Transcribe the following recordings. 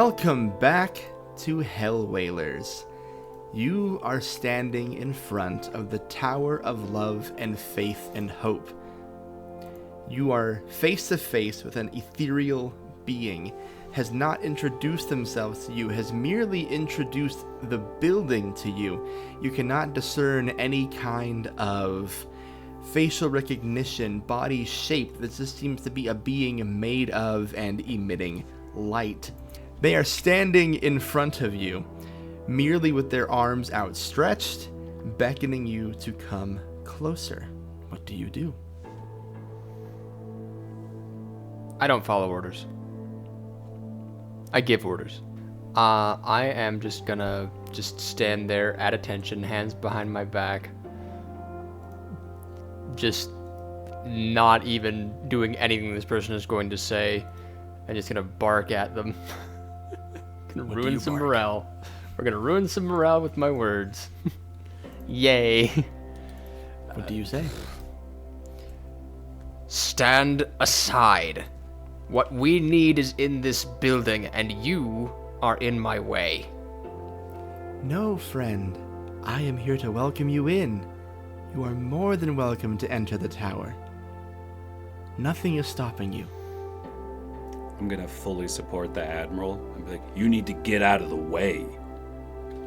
Welcome back to Hellwhalers. You are standing in front of the Tower of Love and Faith and Hope. You are face to face with an ethereal being, has not introduced themselves to you, has merely introduced the building to you. You cannot discern any kind of facial recognition, body shape. This just seems to be a being made of and emitting light. They are standing in front of you, merely with their arms outstretched, beckoning you to come closer. What do you do? I don't follow orders. I give orders. I am just gonna stand there at attention, hands behind my back, just not even doing anything this person is going to say, and just gonna bark at them. Gonna ruin some morale. We're gonna ruin some morale with my words. Yay. What do you say? Stand aside. What we need is in this building, and you are in my way. No, friend. I am here to welcome you in. You are more than welcome to enter the tower. Nothing is stopping you. I'm going to fully support the Admiral and be like, you need to get out of the way,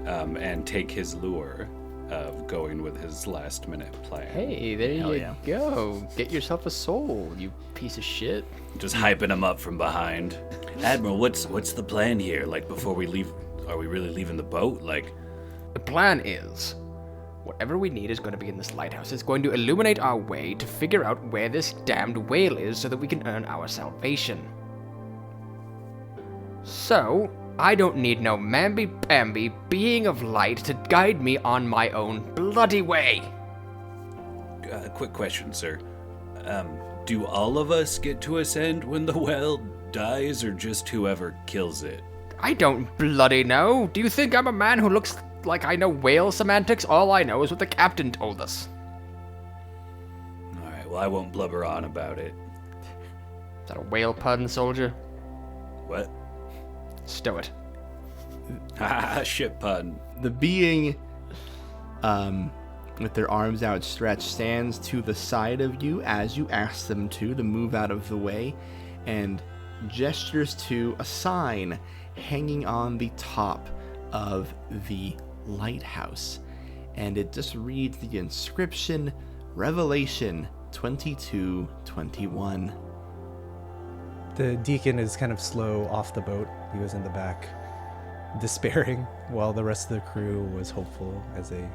and take his lure of going with his last-minute plan. Hey, there you go. Get yourself a soul, you piece of shit. Just hyping him up from behind. Admiral, what's the plan here? Like, before we leave, are we really leaving the boat? Like, the plan is, whatever we need is going to be in this lighthouse. It's going to illuminate our way to figure out where this damned whale is so that we can earn our salvation. So, I don't need no mamby-pamby being of light to guide me on my own bloody way. Quick question, sir. Do all of us get to ascend when the whale dies, or just whoever kills it? I don't bloody know. Do you think I'm a man who looks like I know whale semantics? All I know is what the captain told us. Alright, well, I won't blubber on about it. Is that a whale pun, soldier? What? Stow it. Haha, shit pun. The being, with their arms outstretched, stands to the side of you as you ask them to move out of the way, and gestures to a sign hanging on the top of the lighthouse. And it just reads the inscription, Revelation 22:21. The Deacon is kind of slow off the boat. He was in the back, despairing, while the rest of the crew was hopeful as they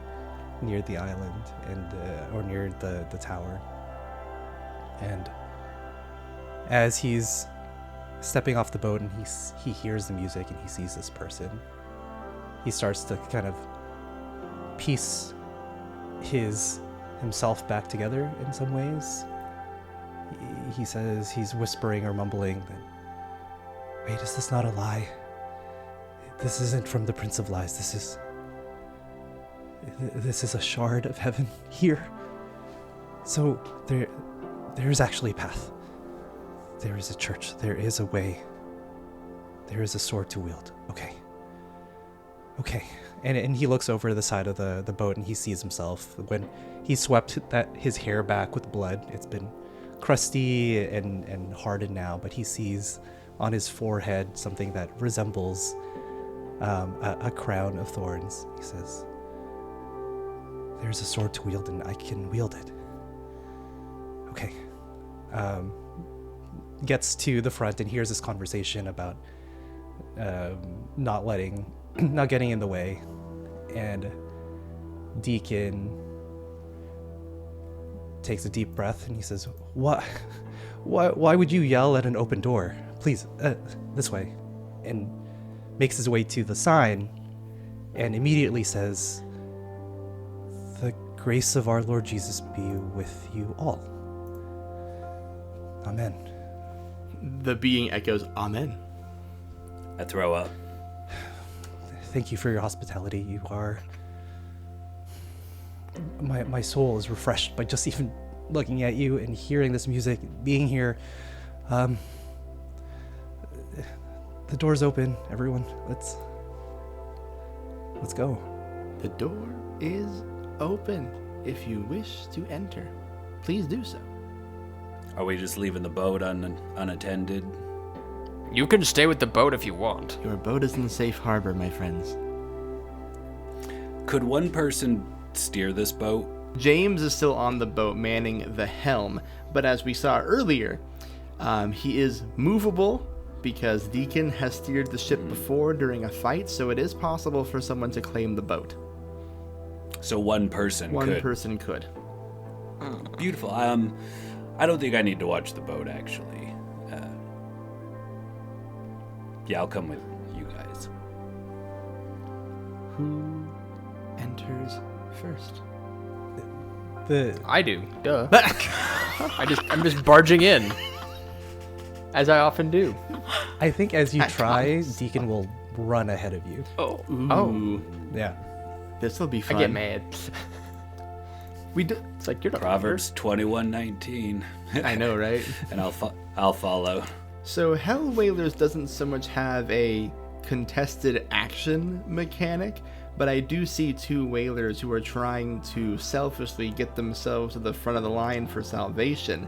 neared the island or neared the tower. And as he's stepping off the boat and he hears the music and he sees this person, he starts to kind of piece himself back together in some ways. He says, he's whispering or mumbling that, wait, is this not a lie? This isn't from the Prince of Lies. This is a shard of heaven here. So there is actually a path. There is a church. There is a way. There is a sword to wield. Okay. And he looks over the side of the boat and he sees himself. When he swept his hair back with blood, it's been crusty and hardened now, but he sees on his forehead something that resembles a crown of thorns. He says, there's a sword to wield and I can wield it. Okay. Gets to the front and hears this conversation about not getting in the way. And Deacon takes a deep breath and he says, why would you yell at an open door? Please, this way. And makes his way to the sign and immediately says, the grace of our Lord Jesus be with you all. Amen. The being echoes, Amen. I throw up. Thank you for your hospitality. You are... My soul is refreshed by just even looking at you and hearing this music, being here. The door's open, everyone. Let's go. The door is open. If you wish to enter, please do so. Are we just leaving the boat unattended? You can stay with the boat if you want. Your boat is in safe harbor, my friends. Could one person steer this boat? James is still on the boat manning the helm, but as we saw earlier, he is movable because Deacon has steered the ship before during a fight, so it is possible for someone to claim the boat. So one person One could. person could. Beautiful. I don't think I need to watch the boat, actually. Yeah, I'll come with you guys. Who enters first? I do. Duh. I'm just barging in, as I often do. I think as you At try, times. Deacon will run ahead of you. Ooh. Yeah. This will be fun. I get mad. We do. It's like you're not Proverbs 21:19. I know, right? And I'll follow. So Hellwhalers doesn't so much have a contested action mechanic, but I do see two whalers who are trying to selfishly get themselves to the front of the line for salvation.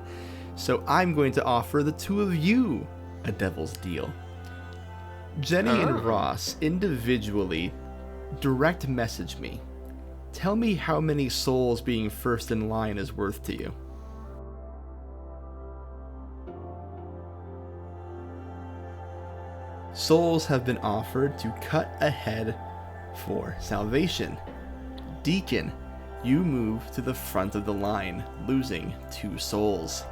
So I'm going to offer the two of you a devil's deal. Jenny and Ross individually direct message me. Tell me how many souls being first in line is worth to you. Souls have been offered to cut ahead for salvation. Deacon, you move to the front of the line, losing 2 souls.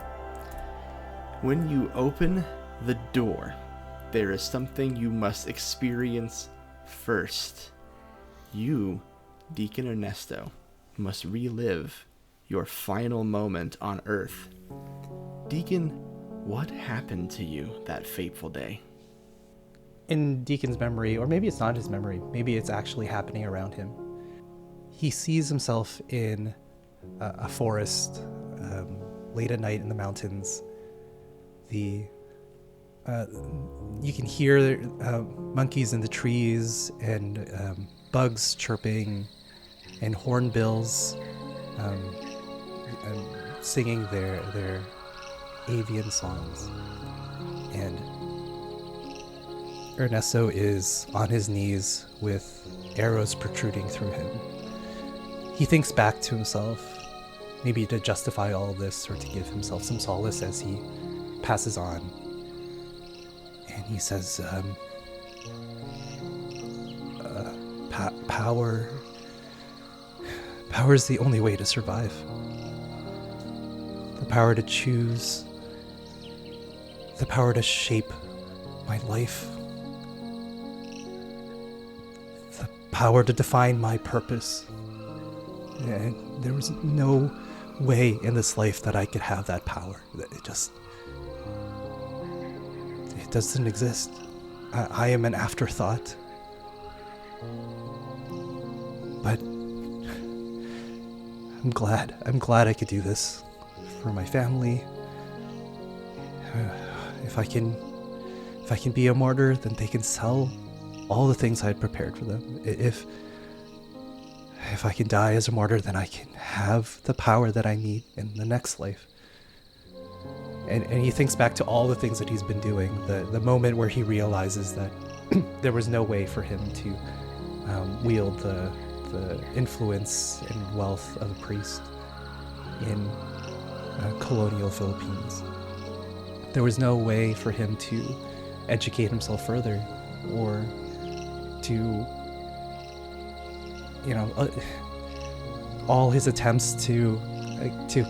When you open the door, there is something you must experience first. You, Deacon Ernesto, must relive your final moment on Earth. Deacon, what happened to you that fateful day? In Deacon's memory, or maybe it's not his memory, maybe it's actually happening around him. He sees himself in a forest, late at night in the mountains. You can hear monkeys in the trees and bugs chirping and hornbills singing their avian songs. And Ernesto is on his knees with arrows protruding through him. He thinks back to himself, maybe to justify all of this or to give himself some solace as he passes on. And he says, power is the only way to survive. The power to choose, the power to shape my life, the power to define my purpose. And there was no way in this life that I could have that power. It doesn't exist. I am an afterthought. But I'm glad I could do this for my family. If I can be a martyr, then they can sell all the things I had prepared for them. If I can die as a martyr, then I can have the power that I need in the next life. And he thinks back to all the things that he's been doing, the moment where he realizes that there was no way for him to wield the influence and wealth of a priest in colonial Philippines. There was no way for him to educate himself further or to, all his attempts to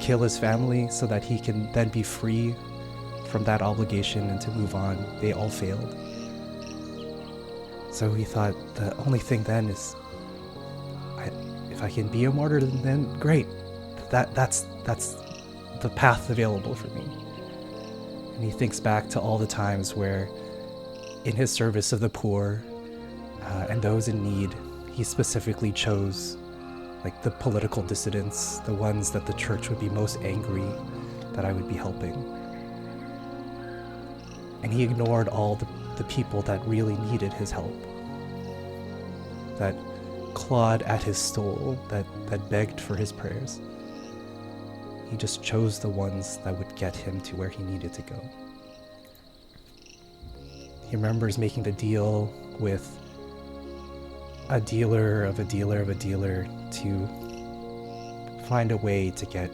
kill his family so that he can then be free from that obligation and to move on, they all failed. So he thought the only thing then is, if I can be a martyr, then great. That's the path available for me. And he thinks back to all the times where, in his service of the poor and those in need, he specifically chose like the political dissidents, the ones that the church would be most angry that I would be helping. And he ignored all the people that really needed his help, that clawed at his soul, that begged for his prayers. He just chose the ones that would get him to where he needed to go. He remembers making the deal with a dealer of a dealer of a dealer to find a way to get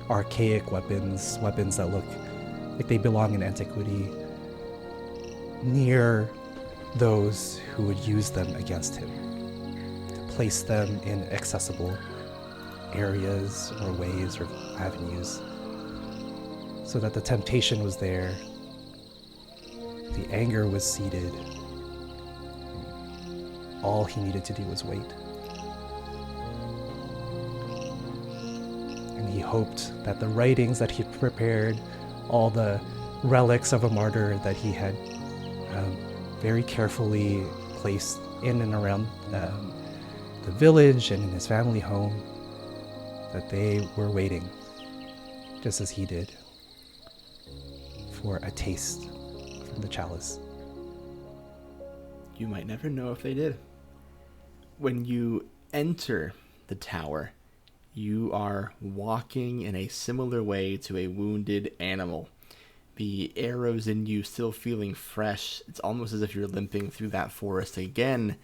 archaic weapons that look like they belong in antiquity, near those who would use them against him, to place them in accessible areas or ways or avenues, so that the temptation was there, the anger was seated. All he needed to do was wait. And he hoped that the writings that he prepared, all the relics of a martyr that he had very carefully placed in and around the village and in his family home, that they were waiting, just as he did, for a taste from the chalice. You might never know if they did. When you enter the tower, you are walking in a similar way to a wounded animal. The arrows in you still feeling fresh. It's almost as if you're limping through that forest again,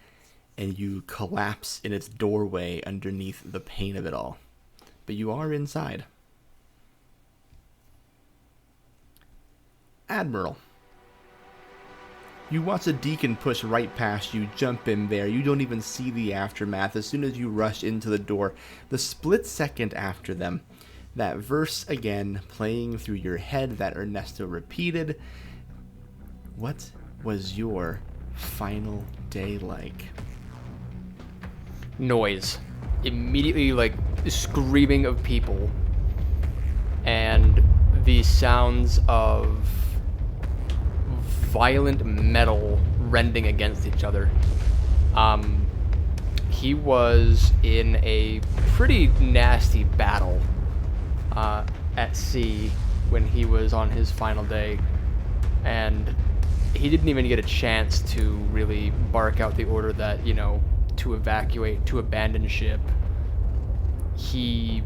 and you collapse in its doorway underneath the pain of it all. But you are inside. Admiral. You watch a Deacon push right past you, jump in there. You don't even see the aftermath. As soon as you rush into the door, the split second after them, that verse again playing through your head that Ernesto repeated. What was your final day like? Noise. Immediately, like, screaming of people. And the sounds of violent metal rending against each other. He was in a pretty nasty battle at sea when he was on his final day, and he didn't even get a chance to really bark out the order that, to evacuate, to abandon ship. He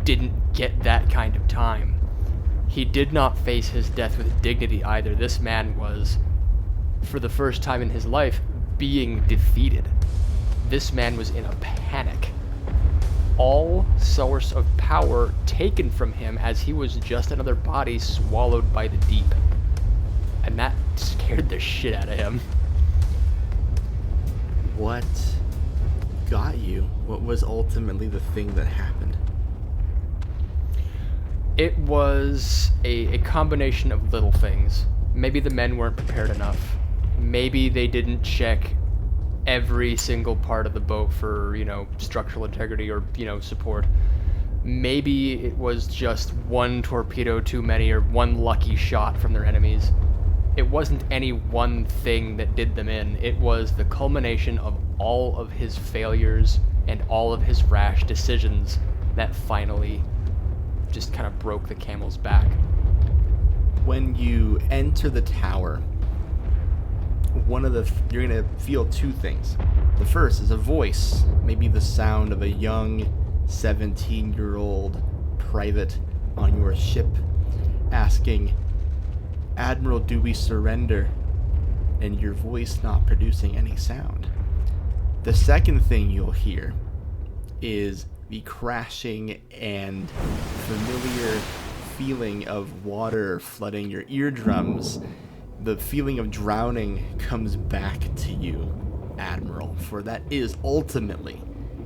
didn't get that kind of time. He did not face his death with dignity either. This man was, for the first time in his life, being defeated. This man was in a panic. All source of power taken from him as he was just another body swallowed by the deep. And that scared the shit out of him. What got you? What was ultimately the thing that happened? It was a combination of little things. Maybe the men weren't prepared enough. Maybe they didn't check every single part of the boat for, structural integrity or, support. Maybe it was just one torpedo too many or one lucky shot from their enemies. It wasn't any one thing that did them in. It was the culmination of all of his failures and all of his rash decisions that finally just kind of broke the camel's back. When you enter the tower, you're gonna feel two things. The first is a voice, maybe the sound of a young 17-year-old private on your ship asking, "Admiral, do we surrender?" And your voice not producing any sound. The second thing you'll hear is the crashing and familiar feeling of water flooding your eardrums. The feeling of drowning comes back to you, Admiral, for that is ultimately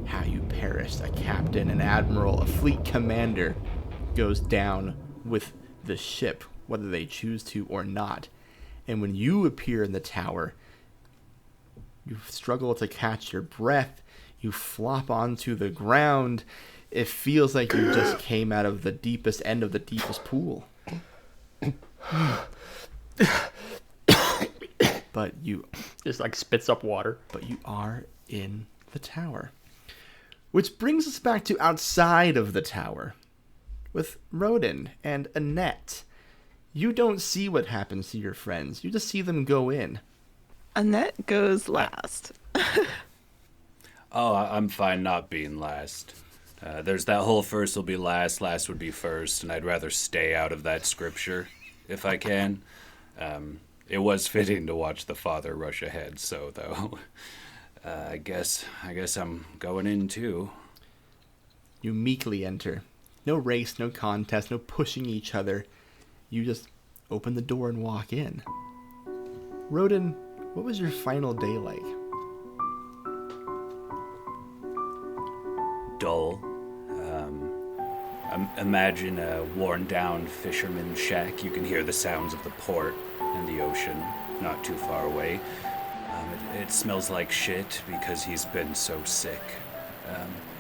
how you perished. A captain, an admiral, a fleet commander goes down with the ship, whether they choose to or not. And when you appear in the tower, you struggle to catch your breath. You flop onto the ground. It feels like you just came out of the deepest end of the deepest pool. But you Just like spits up water. But you are in the tower. Which brings us back to outside of the tower with Roaden and Annette. You don't see what happens to your friends. You just see them go in. Annette goes last. Oh, I'm fine not being last. There's that whole first will be last, last would be first, and I'd rather stay out of that scripture if I can. It was fitting to watch the father rush ahead, so though, I guess I'm going in too. You meekly enter. No race, no contest, no pushing each other. You just open the door and walk in. Roaden, what was your final day like? Dull. Imagine a worn-down fisherman's shack. You can hear the sounds of the port and the ocean not too far away. It smells like shit because he's been so sick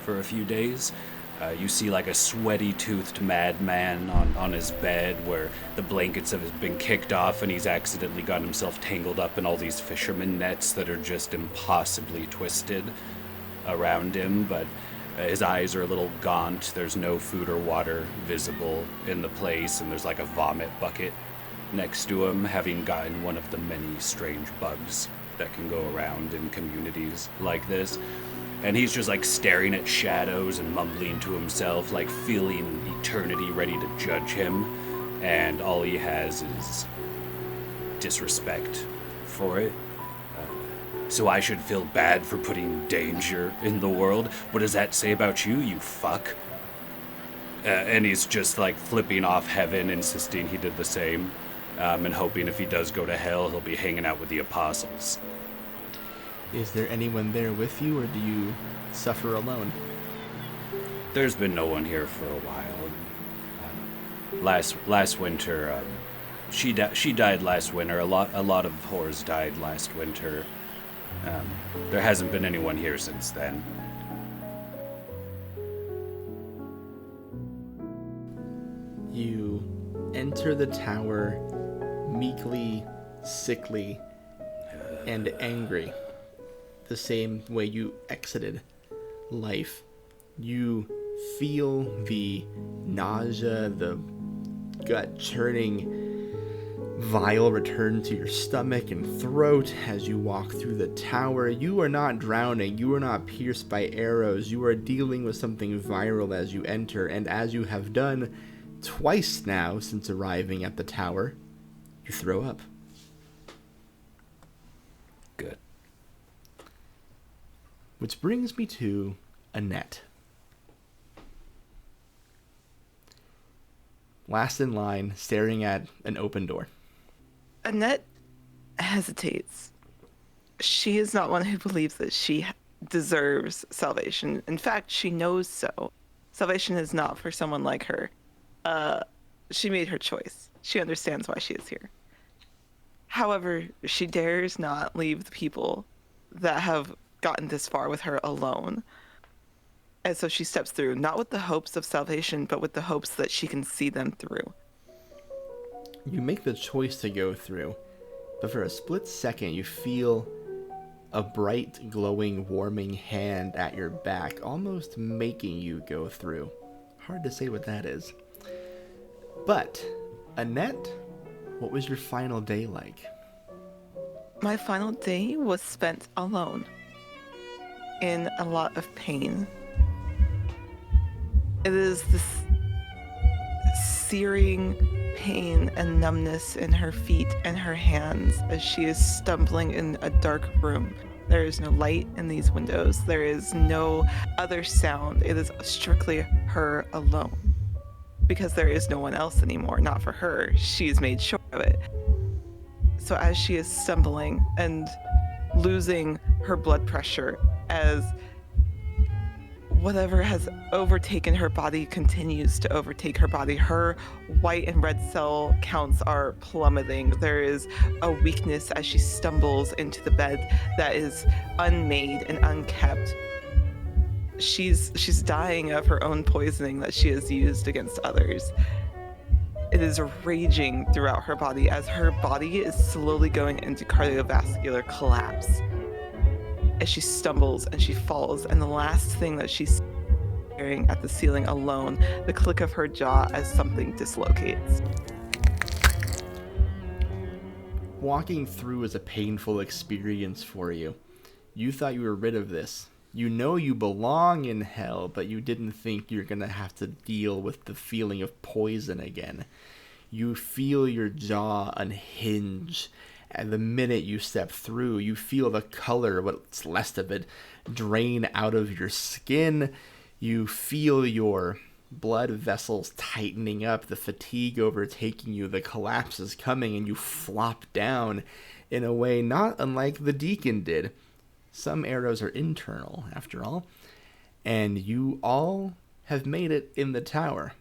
for a few days. You see like a sweaty-toothed madman on his bed where the blankets have been kicked off and he's accidentally got himself tangled up in all these fisherman nets that are just impossibly twisted around him, but his eyes are a little gaunt. There's no food or water visible in the place, and there's like a vomit bucket next to him, having gotten one of the many strange bugs that can go around in communities like this. And he's just like staring at shadows and mumbling to himself, like feeling eternity ready to judge him. And all he has is disrespect for it. So I should feel bad for putting danger in the world? What does that say about you, you fuck? And he's just like flipping off heaven, insisting he did the same, and hoping if he does go to hell, he'll be hanging out with the apostles. Is there anyone there with you, or do you suffer alone? There's been no one here for a while. Last winter, she died last winter. A lot of whores died last winter. There hasn't been anyone here since then. You enter the tower meekly, sickly, and angry. The same way you exited life. You feel the nausea, the gut-churning vial return to your stomach and throat as you walk through the tower. You are not drowning. You are not pierced by arrows. You are dealing with something viral as you enter, and as you have done twice now since arriving at the tower, you throw up. Good. Which brings me to Annette. Last in line, staring at an open door. Annette hesitates. She is not one who believes that she deserves salvation. In fact, she knows so. Salvation is not for someone like her. She made her choice. She understands why she is here. However, she dares not leave the people that have gotten this far with her alone. And so she steps through, not with the hopes of salvation, but with the hopes that she can see them through. You make the choice to go through, but for a split second you feel a bright, glowing, warming hand at your back, almost making you go through. Hard to say what that is. But, Annette, what was your final day like? My final day was spent alone, in a lot of pain. It is this searing pain and numbness in her feet and her hands as she is stumbling in a dark room. There is no light in these windows. There is no other sound. It is strictly her alone. Because there is no one else anymore. Not for her. She's made sure of it. So as she is stumbling and losing her blood pressure, as whatever has overtaken her body continues to overtake her body, her white and red cell counts are plummeting. There is a weakness as she stumbles into the bed that is unmade and unkept. She's dying of her own poisoning that she has used against others. It is raging throughout her body as her body is slowly going into cardiovascular collapse. As she stumbles and she falls, and the last thing that she's staring at the ceiling alone, the click of her jaw as something dislocates. Walking through is a painful experience for you. You thought you were rid of this. You know you belong in hell, but you didn't think you're going to have to deal with the feeling of poison again. You feel your jaw unhinge. And the minute you step through, you feel the color, what's left of it, drain out of your skin. You feel your blood vessels tightening up, the fatigue overtaking you, the collapse is coming, and you flop down in a way not unlike the Deacon did. Some arrows are internal, after all, and you all have made it in the tower.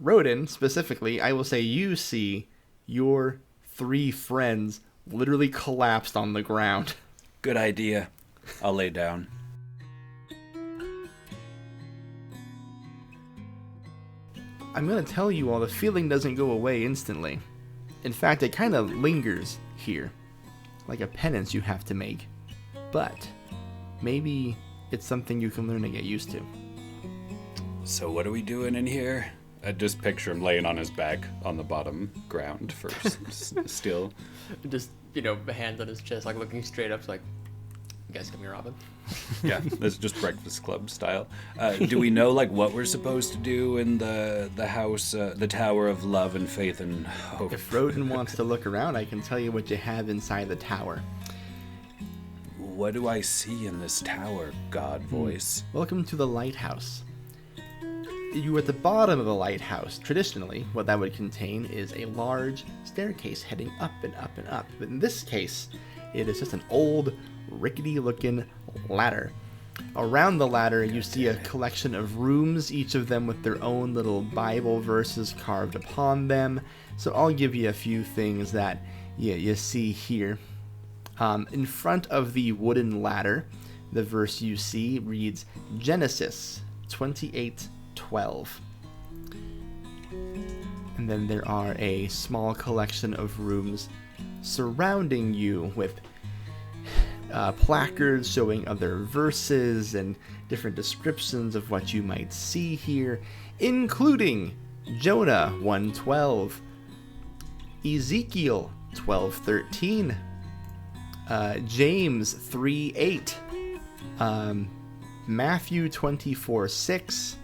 Roaden, specifically, I will say you see your 3 friends literally collapsed on the ground. Good idea. I'll lay down. I'm going to tell you all, the feeling doesn't go away instantly. In fact, it kind of lingers here, like a penance you have to make. But maybe it's something you can learn to get used to. So what are we doing in here? I just picture him laying on his back on the bottom ground first, still. Just, hands on his chest, like looking straight up, like, you guys come here, Robin? Yeah, that's just Breakfast Club style. Do we know, what we're supposed to do in the house, the Tower of Love and Faith and Hope? If Roaden wants to look around, I can tell you what you have inside the tower. What do I see in this tower, God voice? Welcome to the lighthouse. You are at the bottom of the lighthouse. Traditionally, what that would contain is a large staircase heading up and up and up. But in this case, it is just an old, rickety-looking ladder. Around the ladder, you see a collection of rooms, each of them with their own little Bible verses carved upon them. So I'll give you a few things that you see here. In front of the wooden ladder, the verse you see reads Genesis 28:12. And then there are a small collection of rooms surrounding you with placards showing other verses and different descriptions of what you might see here, including Jonah 1:12, Ezekiel 12:13, James 3:8, Matthew 24:6,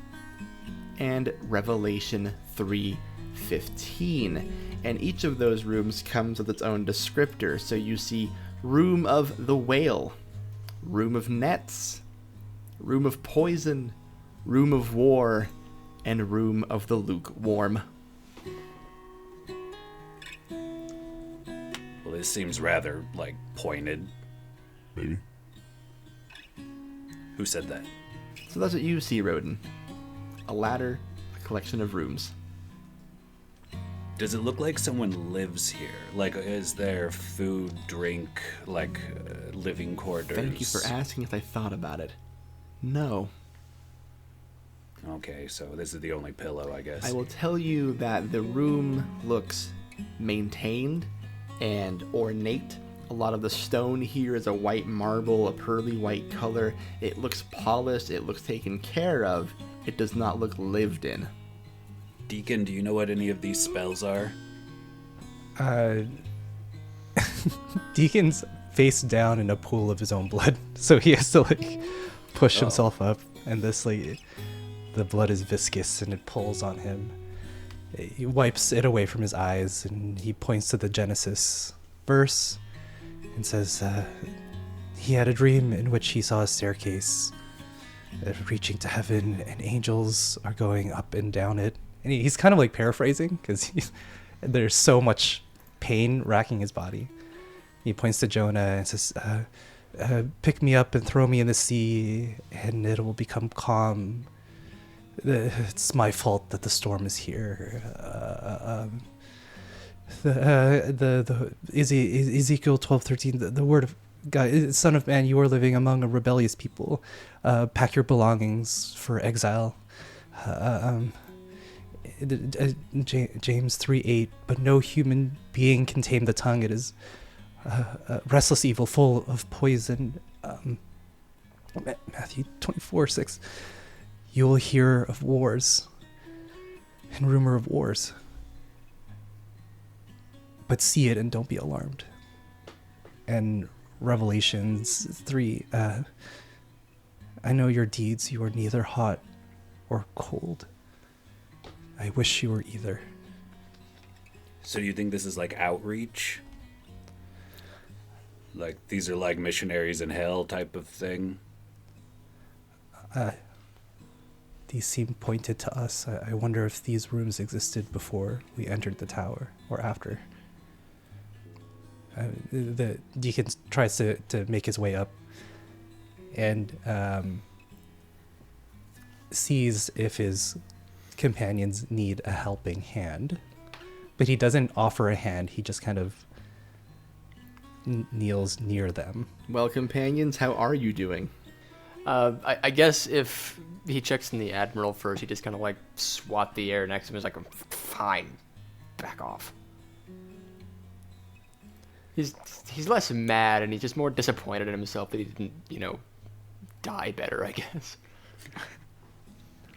and Revelation 3:15. And each of those rooms comes with its own descriptor. So you see Room of the Whale, Room of Nets, Room of Poison, Room of War, and Room of the Lukewarm. Well, this seems rather, pointed. Maybe. Who said that? So that's what you see, Roaden. A ladder, a collection of rooms. Does it look like someone lives here? Is there food, drink, living quarters? Thank you for asking if I thought about it. No. Okay, so this is the only pillow, I guess. I will tell you that the room looks maintained and ornate. A lot of the stone here is a white marble, a pearly white color. It looks polished, it looks taken care of. It does not look lived in. Deacon, do you know what any of these spells are? Deacon's face down in a pool of his own blood, so he has to push himself up, and this the blood is viscous and it pulls on him. He wipes it away from his eyes and he points to the Genesis verse and says, he had a dream in which he saw a staircase reaching to heaven, and angels are going up and down it. And he's kind of paraphrasing because there's so much pain racking his body. He points to Jonah and says, pick me up and throw me in the sea and it will become calm. It's my fault that the storm is here. Ezekiel 12:13, the word of God, Son of Man, you are living among a rebellious people. Pack your belongings for exile. James 3:8, but no human being can tame the tongue. It is restless evil, full of poison. Matthew 24:6, you will hear of wars and rumor of wars, but see it and don't be alarmed. And Revelations 3, I know your deeds. You are neither hot or cold. I wish you were either. So do you think this is like outreach? Like these are like missionaries in hell type of thing? These seem pointed to us. I wonder if these rooms existed before we entered the tower or after. The Deacon tries to make his way up and sees if his companions need a helping hand. But he doesn't offer a hand. He just kind of kneels near them. Well, companions, how are you doing? I guess if he checks in the Admiral first, he just kind of like swat the air next to him. He's like, fine, back off. He's less mad, and he's just more disappointed in himself that he didn't, die better, I guess.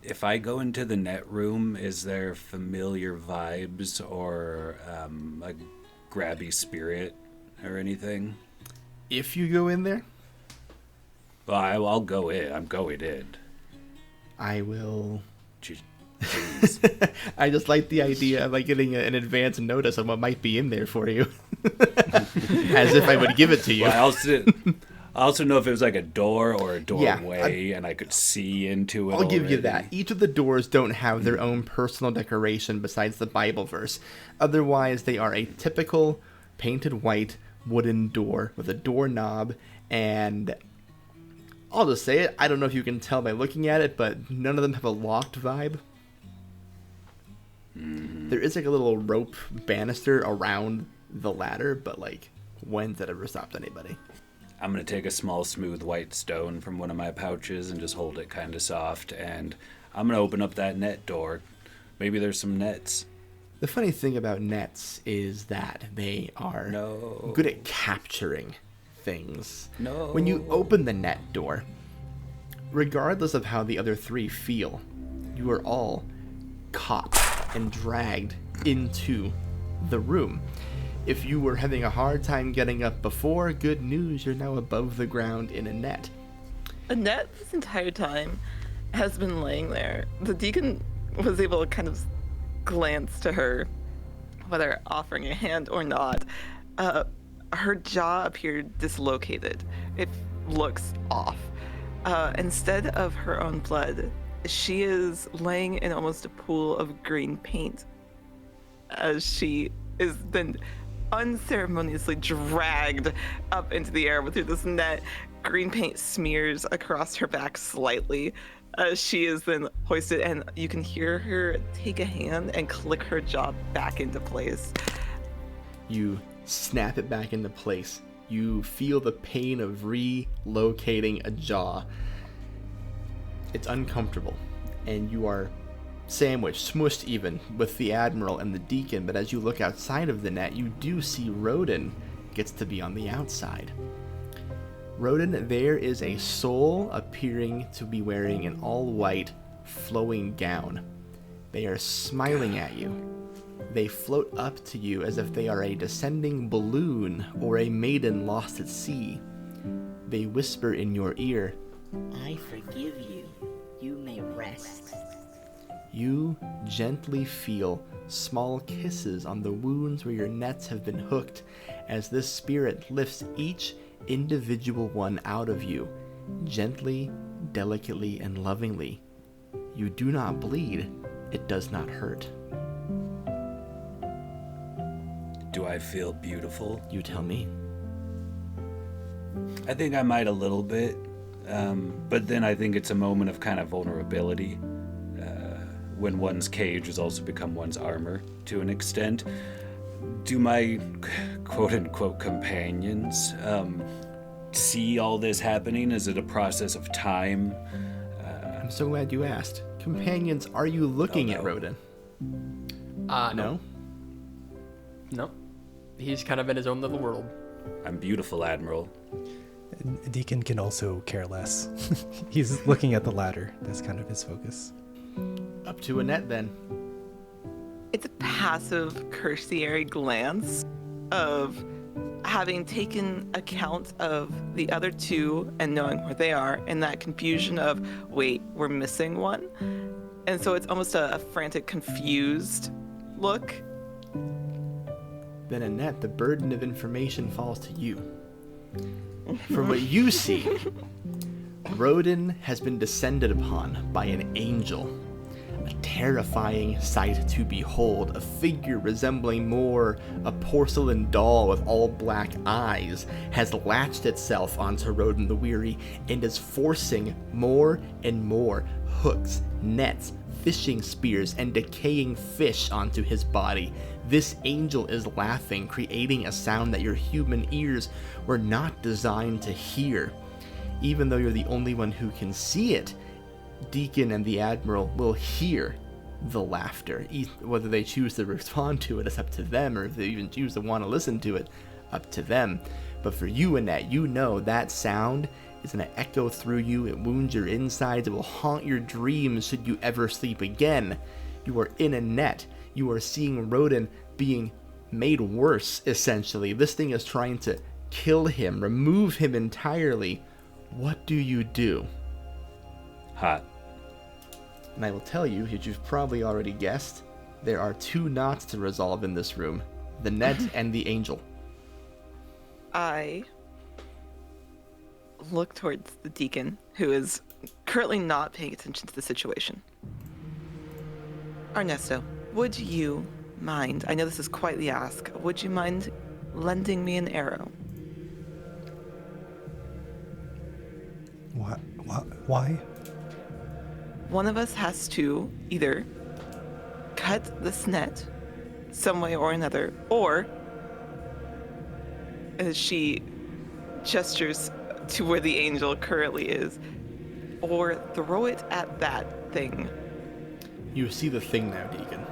If I go into the net room, is there familiar vibes or a grabby spirit or anything? If you go in there, Well, I'll go in. I'm going in. I will. Jeez. I just like the idea of like getting an advance notice on what might be in there for you, as if I would give it to you. Well, I also know if it was like a door or a doorway, and I could see into it. I'll give you already. that. Each of the doors don't have their own personal decoration besides the Bible verse. Otherwise, they are a typical painted white wooden door with a doorknob, and I'll just say it. I don't know if you can tell by looking at it, but none of them have a locked vibe. There is like a little rope banister around the ladder, but like, when's that ever stopped anybody? I'm going to take a small smooth white stone from one of my pouches and just hold it kind of soft, and I'm going to open up that net door. Maybe there's some nets. The funny thing about nets is that they are good at capturing things. No. When you open the net door, regardless of how the other three feel, you are all caught and dragged into the room. If you were having a hard time getting up before, good news, you're now above the ground in a net. Annette, this entire time, has been laying there. The Deacon was able to kind of glance to her, whether offering a hand or not. Her jaw appeared dislocated. It looks off. Instead of her own blood, she is laying in almost a pool of green paint as she is then unceremoniously dragged up into the air through this net. Green paint smears across her back slightly as she is then hoisted, and you can hear her take a hand and click her jaw back into place. You snap it back into place. You feel the pain of relocating a jaw. It's uncomfortable, and you are sandwiched, smushed even, with the Admiral and the Deacon, but as you look outside of the net, you do see Roaden gets to be on the outside. Roaden, there is a soul appearing to be wearing an all-white, flowing gown. They are smiling at you. They float up to you as if they are a descending balloon or a maiden lost at sea. They whisper in your ear, I forgive you. You may rest. You gently feel small kisses on the wounds where your nets have been hooked as this spirit lifts each individual one out of you, gently, delicately, and lovingly. You do not bleed. It does not hurt. Do I feel beautiful? You tell me. I think I might a little bit, but then I think it's a moment of kind of vulnerability when one's cage has also become one's armor to an extent. Do my quote-unquote companions see all this happening? Is it a process of time? I'm so glad you asked. Companions, are you looking at Roaden? No? No. He's kind of in his own little world. I'm beautiful, Admiral. Deacon can also care less. He's looking at the ladder. That's kind of his focus. Up to Annette, then. It's a passive, cursory glance. of having taken account of the other two and knowing where they are, and that confusion of, wait, we're missing one. And so it's almost a frantic, confused look. Then Annette, the burden of information falls to you. For what you see, Roaden has been descended upon by an angel. A terrifying sight to behold, a figure resembling more a porcelain doll with all black eyes has latched itself onto Roaden the Weary and is forcing more and more hooks, nets, fishing spears, and decaying fish onto his body. This angel is laughing, creating a sound that your human ears were not designed to hear. Even though you're the only one who can see it, Deacon and the Admiral will hear the laughter. Whether they choose to respond to it is up to them, or if they even choose to want to listen to it, up to them. But for you, Annette, you know that sound is going to echo through you. It wounds your insides. It will haunt your dreams should you ever sleep again. You are in a net. You are seeing Roaden being made worse, essentially. This thing is trying to kill him, remove him entirely. What do you do? Hot. And I will tell you, as you've probably already guessed, there are two knots to resolve in this room. The net and the angel. I look towards the Deacon, who is currently not paying attention to the situation. Ernesto, would you mind, I know this is quite the ask, would you mind lending me an arrow? Why? One of us has to either cut this net some way or another, or, as she gestures to where the angel currently is, or throw it at that thing. You see the thing now, Deacon.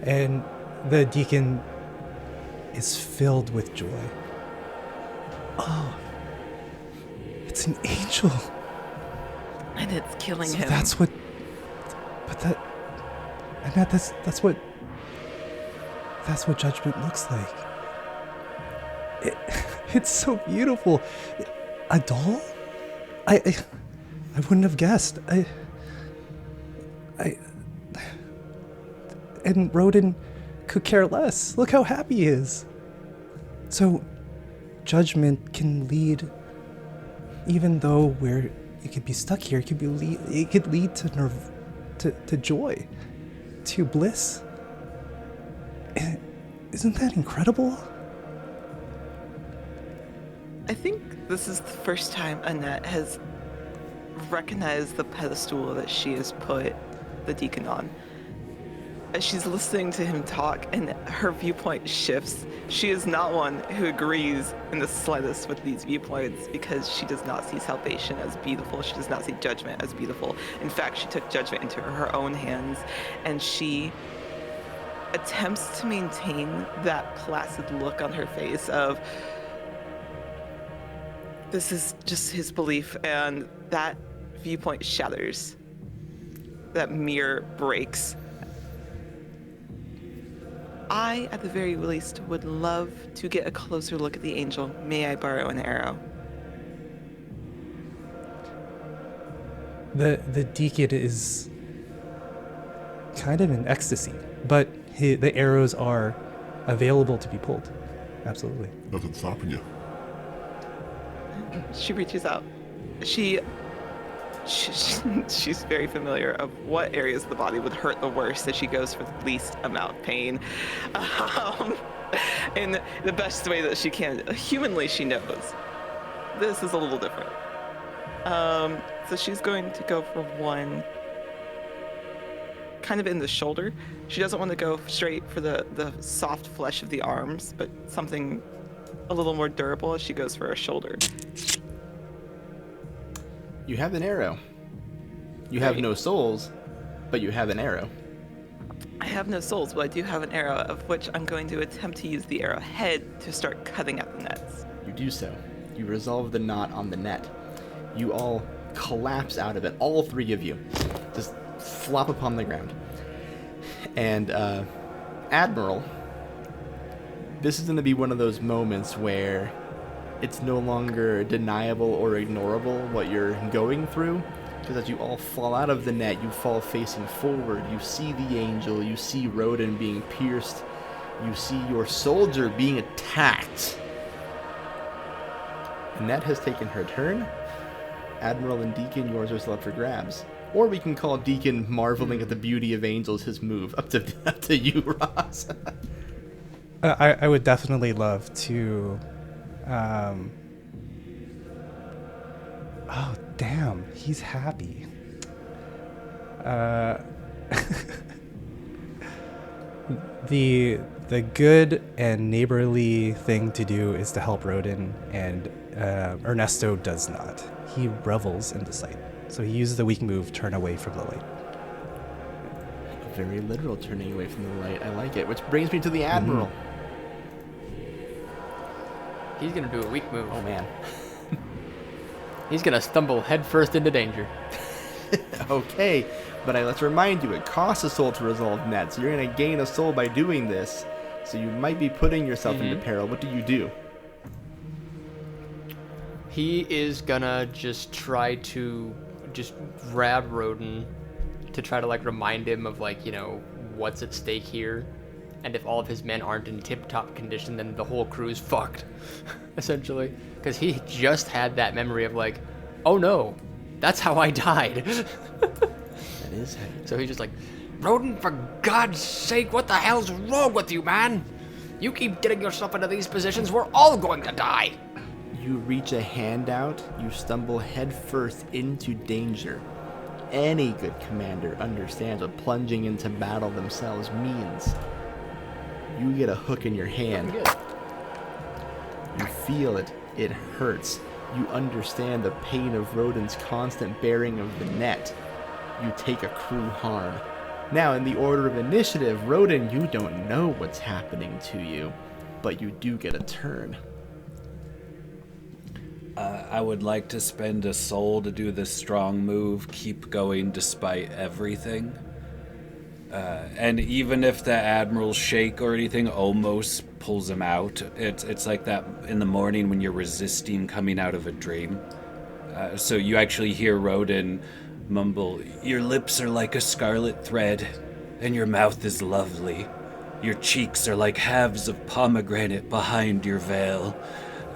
And the Deacon is filled with joy. Oh, it's an angel. And it's killing So him. that's what. But that. Annette, that's what. That's what judgment looks like. It's so beautiful. A doll? I wouldn't have guessed. And Roaden could care less. Look how happy he is. So, judgment can lead, even though it could be stuck here, it could lead to joy, to bliss. Isn't that incredible? I think this is the first time Annette has recognized the pedestal that she has put the Deacon on. As she's listening to him talk and her viewpoint shifts, she is not one who agrees in the slightest with these viewpoints because she does not see salvation as beautiful. She does not see judgment as beautiful. In fact, she took judgment into her own hands, and she attempts to maintain that placid look on her face of, this is just his belief, and that viewpoint shatters. That mirror breaks. I, at the very least, would love to get a closer look at the angel. May I borrow an arrow? The Deacon is kind of in ecstasy, but the arrows are available to be pulled. Absolutely. Nothing's stopping you. She reaches out. She's very familiar of what areas of the body would hurt the worst, so she goes for the least amount of pain. In the best way that she can. Humanly, she knows. This is a little different. So she's going to go for one kind of in the shoulder. She doesn't want to go straight for the soft flesh of the arms, but something a little more durable as she goes for her shoulder. You have an arrow. You have no souls, but you have an arrow. I have no souls, but I do have an arrow, of which I'm going to attempt to use the arrowhead to start cutting at the nets. You do so. You resolve the knot on the net. You all collapse out of it, all three of you. Just flop upon the ground. And Admiral, This is going to be one of those moments where it's no longer deniable or ignorable what you're going through, because as you all fall out of the net, you fall facing forward. You see the angel, you see Roaden being pierced, you see your soldier being attacked. Annette has taken her turn. Admiral and Deacon, yours are still up for grabs. Or we can call Deacon marveling at the beauty of angels his move. Up to you, Ross. I would definitely love to. Oh, damn. He's happy. The good and neighborly thing to do is to help Roaden, and Ernesto does not. He revels in the sight. So he uses the weak move, turn away from the light. A very literal turning away from the light. I like it. Which brings me to the Admiral. He's gonna do a weak move. Oh, man. He's gonna stumble headfirst into danger. Okay, but let's remind you, it costs a soul to resolve net, so you're going to gain a soul by doing this, so you might be putting yourself into peril. What do? He is gonna just try to just grab Roaden to try to like remind him of like, you know, what's at stake here. And if all of his men aren't in tip-top condition, then the whole crew is fucked, essentially. Because he just had that memory of like, oh no, that's how I died. That is how you... So he's just like, Roaden, for God's sake, what the hell's wrong with you, man? You keep getting yourself into these positions, we're all going to die. You reach a hand out, you stumble headfirst into danger. Any good commander understands what plunging into battle themselves means. You get a hook in your hand. You feel it. It hurts. You understand the pain of Roaden's constant bearing of the net. You take accrue harm. Now, in the order of initiative, Roaden, you don't know what's happening to you, but you do get a turn. I would like to spend a soul to do this strong move, keep going despite everything. And even if the Admiral's shake or anything almost pulls him out, it's like that in the morning when you're resisting coming out of a dream. So you actually hear Roaden mumble, "Your lips are like a scarlet thread, and your mouth is lovely. Your cheeks are like halves of pomegranate behind your veil,"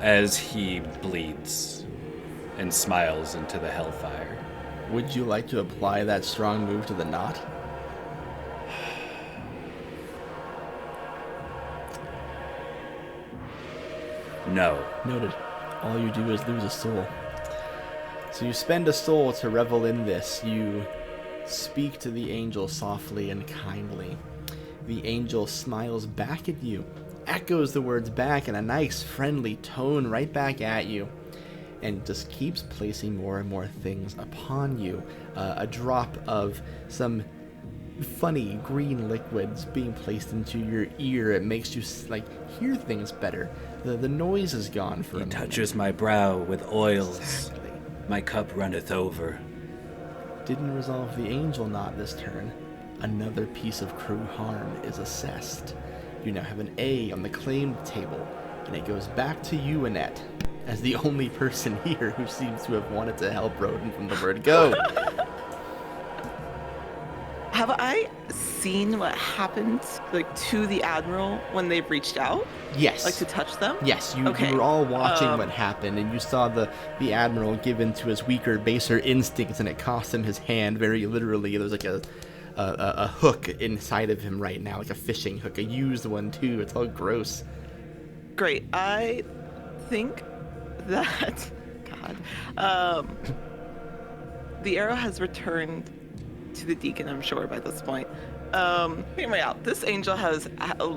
as he bleeds and smiles into the hellfire. Would you like to apply that strong move to the knot? No. Noted. All you do is lose a soul. So you spend a soul to revel in this. You speak to the angel softly and kindly. The angel smiles back at you, echoes the words back in a nice, friendly tone right back at you, and just keeps placing more and more things upon you. A drop of some funny green liquids being placed into your ear. It makes you hear things better. The noise is gone for a moment. He touches my brow with oils. Exactly. My cup runneth over. Didn't resolve the angel knot this turn. Another piece of crew harm is assessed. You now have an A on the claim table, and it goes back to you, Annette, as the only person here who seems to have wanted to help Roaden from the word go. Have I seen what happened to the Admiral when they've reached out? Yes. To touch them? Yes, you were all watching what happened, and you saw the Admiral give in to his weaker, baser instincts, and it cost him his hand, very literally. There's like a hook inside of him right now, like a fishing hook, a used one too. It's all gross. Great. I think that the arrow has returned to the Deacon, I'm sure, by this point. Hear me out. This angel has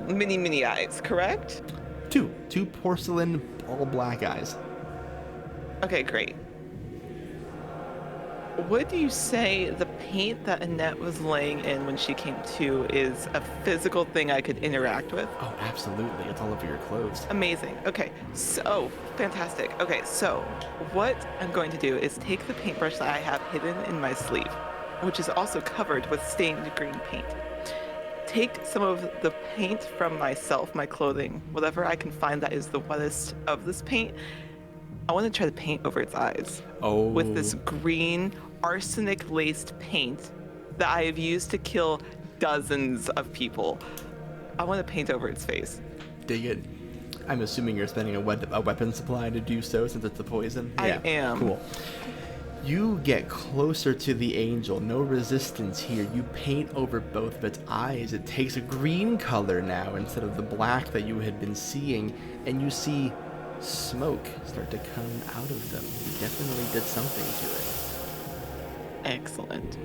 many eyes, correct? Two porcelain, all black eyes. Okay, great. Would you say the paint that Annette was laying in when she came to is a physical thing I could interact with? Oh, absolutely. It's all over your clothes. Amazing. Okay, so fantastic. Okay, so what I'm going to do is take the paintbrush that I have hidden in my sleeve, which is also covered with stained green paint. take some of the paint from myself, my clothing, whatever I can find that is the wettest of this paint. I want to try to paint over its eyes with this green arsenic-laced paint that I have used to kill dozens of people. I want to paint over its face. Dig it. I'm assuming you're spending a weapon supply to do so since it's the poison. I am. Cool. You get closer to the angel. No resistance here. You paint over both of its eyes. It takes a green color now instead of the black that you had been seeing, and you see smoke start to come out of them. You definitely did something to it. Excellent.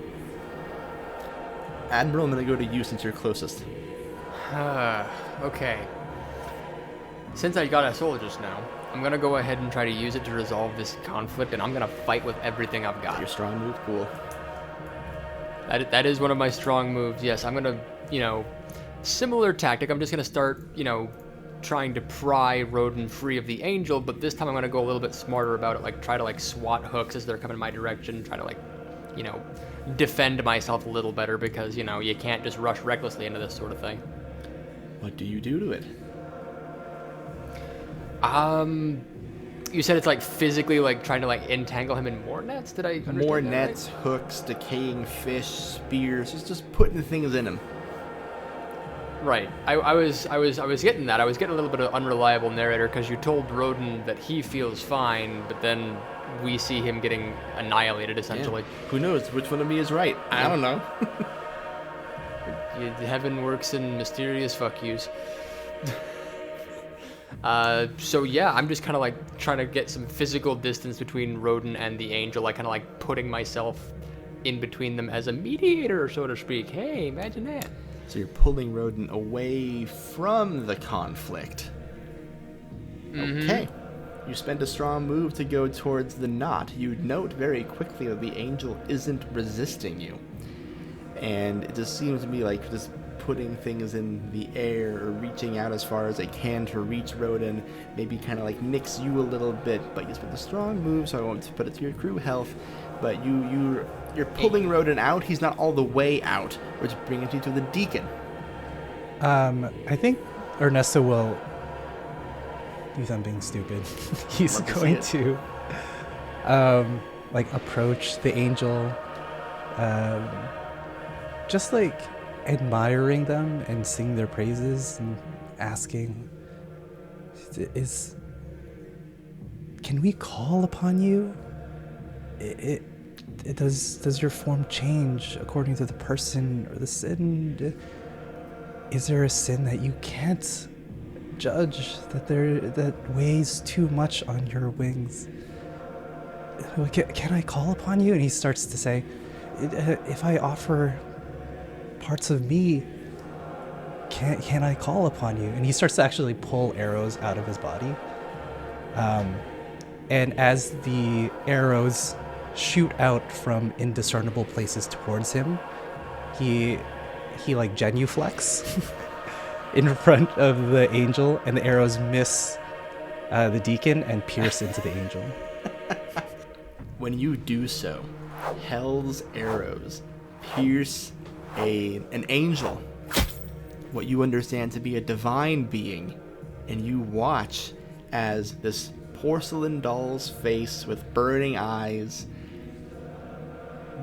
Admiral, I'm going to go to you since you're closest. Okay. Since I got a soul just now, I'm gonna go ahead and try to use it to resolve this conflict, and I'm gonna fight with everything I've got. Your strong move, cool. That is one of my strong moves, yes. I'm gonna, similar tactic. I'm just gonna start, trying to pry Roaden free of the angel, but this time I'm gonna go a little bit smarter about it, like try to swat hooks as they're coming my direction, try to defend myself a little better, because, you can't just rush recklessly into this sort of thing. What do you do to it? You said it's physically trying to entangle him in more nets? Did I understand More that nets, right? hooks, decaying fish, spears, just putting things in him. Right. I was getting that. I was getting a little bit of unreliable narrator, because you told Roaden that he feels fine, but then we see him getting annihilated essentially. Yeah. Who knows which one of me is right? I don't know. Heaven works in mysterious fuck yous. So yeah, I'm just kind of trying to get some physical distance between Roaden and the angel, kind of putting myself in between them as a mediator, so to speak. Hey, imagine that. So you're pulling Roaden away from the conflict. Mm-hmm. Okay. You spend a strong move to go towards the knot. You note very quickly that the angel isn't resisting you. And it just seems to be just putting things in the air or reaching out as far as it can to reach Roaden, maybe kind of nicks you a little bit, but you spent a strong move, so I won't put it to your crew health. But you're pulling Roaden out. He's not all the way out, which brings you to the Deacon. I think Ernesto will use I'm being stupid. He's going to approach the angel, just admiring them and singing their praises and asking, can we call upon you? Does your form change according to the person or the sin? Is there a sin that you can't judge, that weighs too much on your wings? Can I call upon you? And he starts to say, if I offer parts of me, can I call upon you? And he starts to actually pull arrows out of his body. And as the arrows shoot out from indiscernible places towards him, he genuflects in front of the angel, and the arrows miss the Deacon and pierce into the angel. When you do so, Hell's arrows pierce an angel, what you understand to be a divine being, and you watch as this porcelain doll's face with burning eyes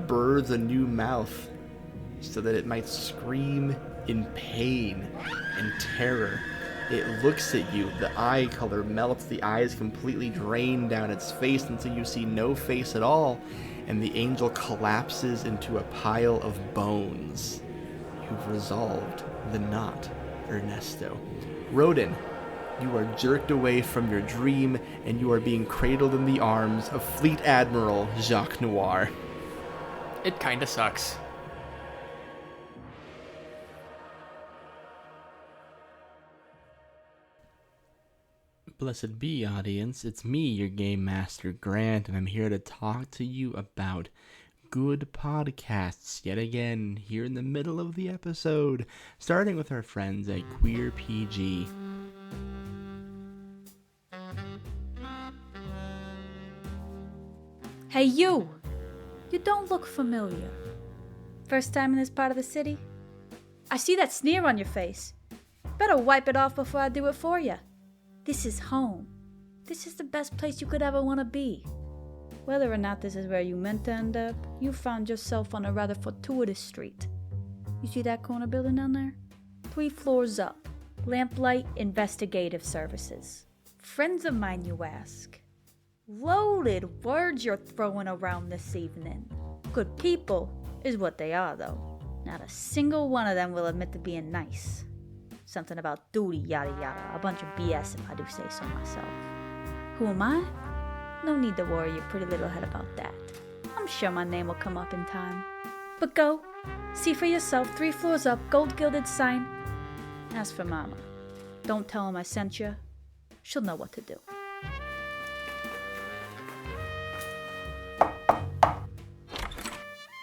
births a new mouth so that it might scream in pain and terror. It looks at you, the eye color melts, the eyes completely drain down its face until you see no face at all, and the angel collapses into a pile of bones. You've resolved the knot, Ernesto. Roaden, you are jerked away from your dream, and you are being cradled in the arms of Fleet Admiral Jacques Noir. It kinda sucks. Blessed be, audience. It's me, your Game Master Grant, and I'm here to talk to you about good podcasts yet again here in the middle of the episode, starting with our friends at Queer PG. Hey, you! You don't look familiar. First time in this part of the city? I see that sneer on your face. Better wipe it off before I do it for you. This is home. This is the best place you could ever want to be. Whether or not this is where you meant to end up, you found yourself on a rather fortuitous street. You see that corner building down there? 3 floors up. Lamplight Investigative Services. Friends of mine, you ask. Loaded words you're throwing around this evening. Good people is what they are, though. Not a single one of them will admit to being nice. Something about duty, yada yada. A bunch of BS if I do say so myself. Who am I? No need to worry your pretty little head about that. I'm sure my name will come up in time. But go. See for yourself, 3 floors up, gold-gilded sign. As for Mama, don't tell him I sent you. She'll know what to do.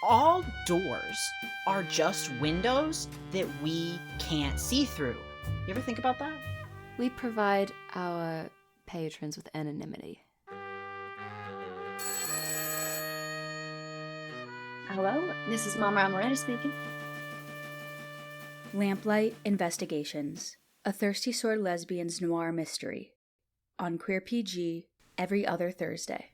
All doors are just windows that we can't see through. You ever think about that? We provide our patrons with anonymity. Hello, this is Mama Amaretta speaking. Lamplight Investigations. A Thirsty Sword Lesbian's Noir Mystery. On Queer PG, every other Thursday.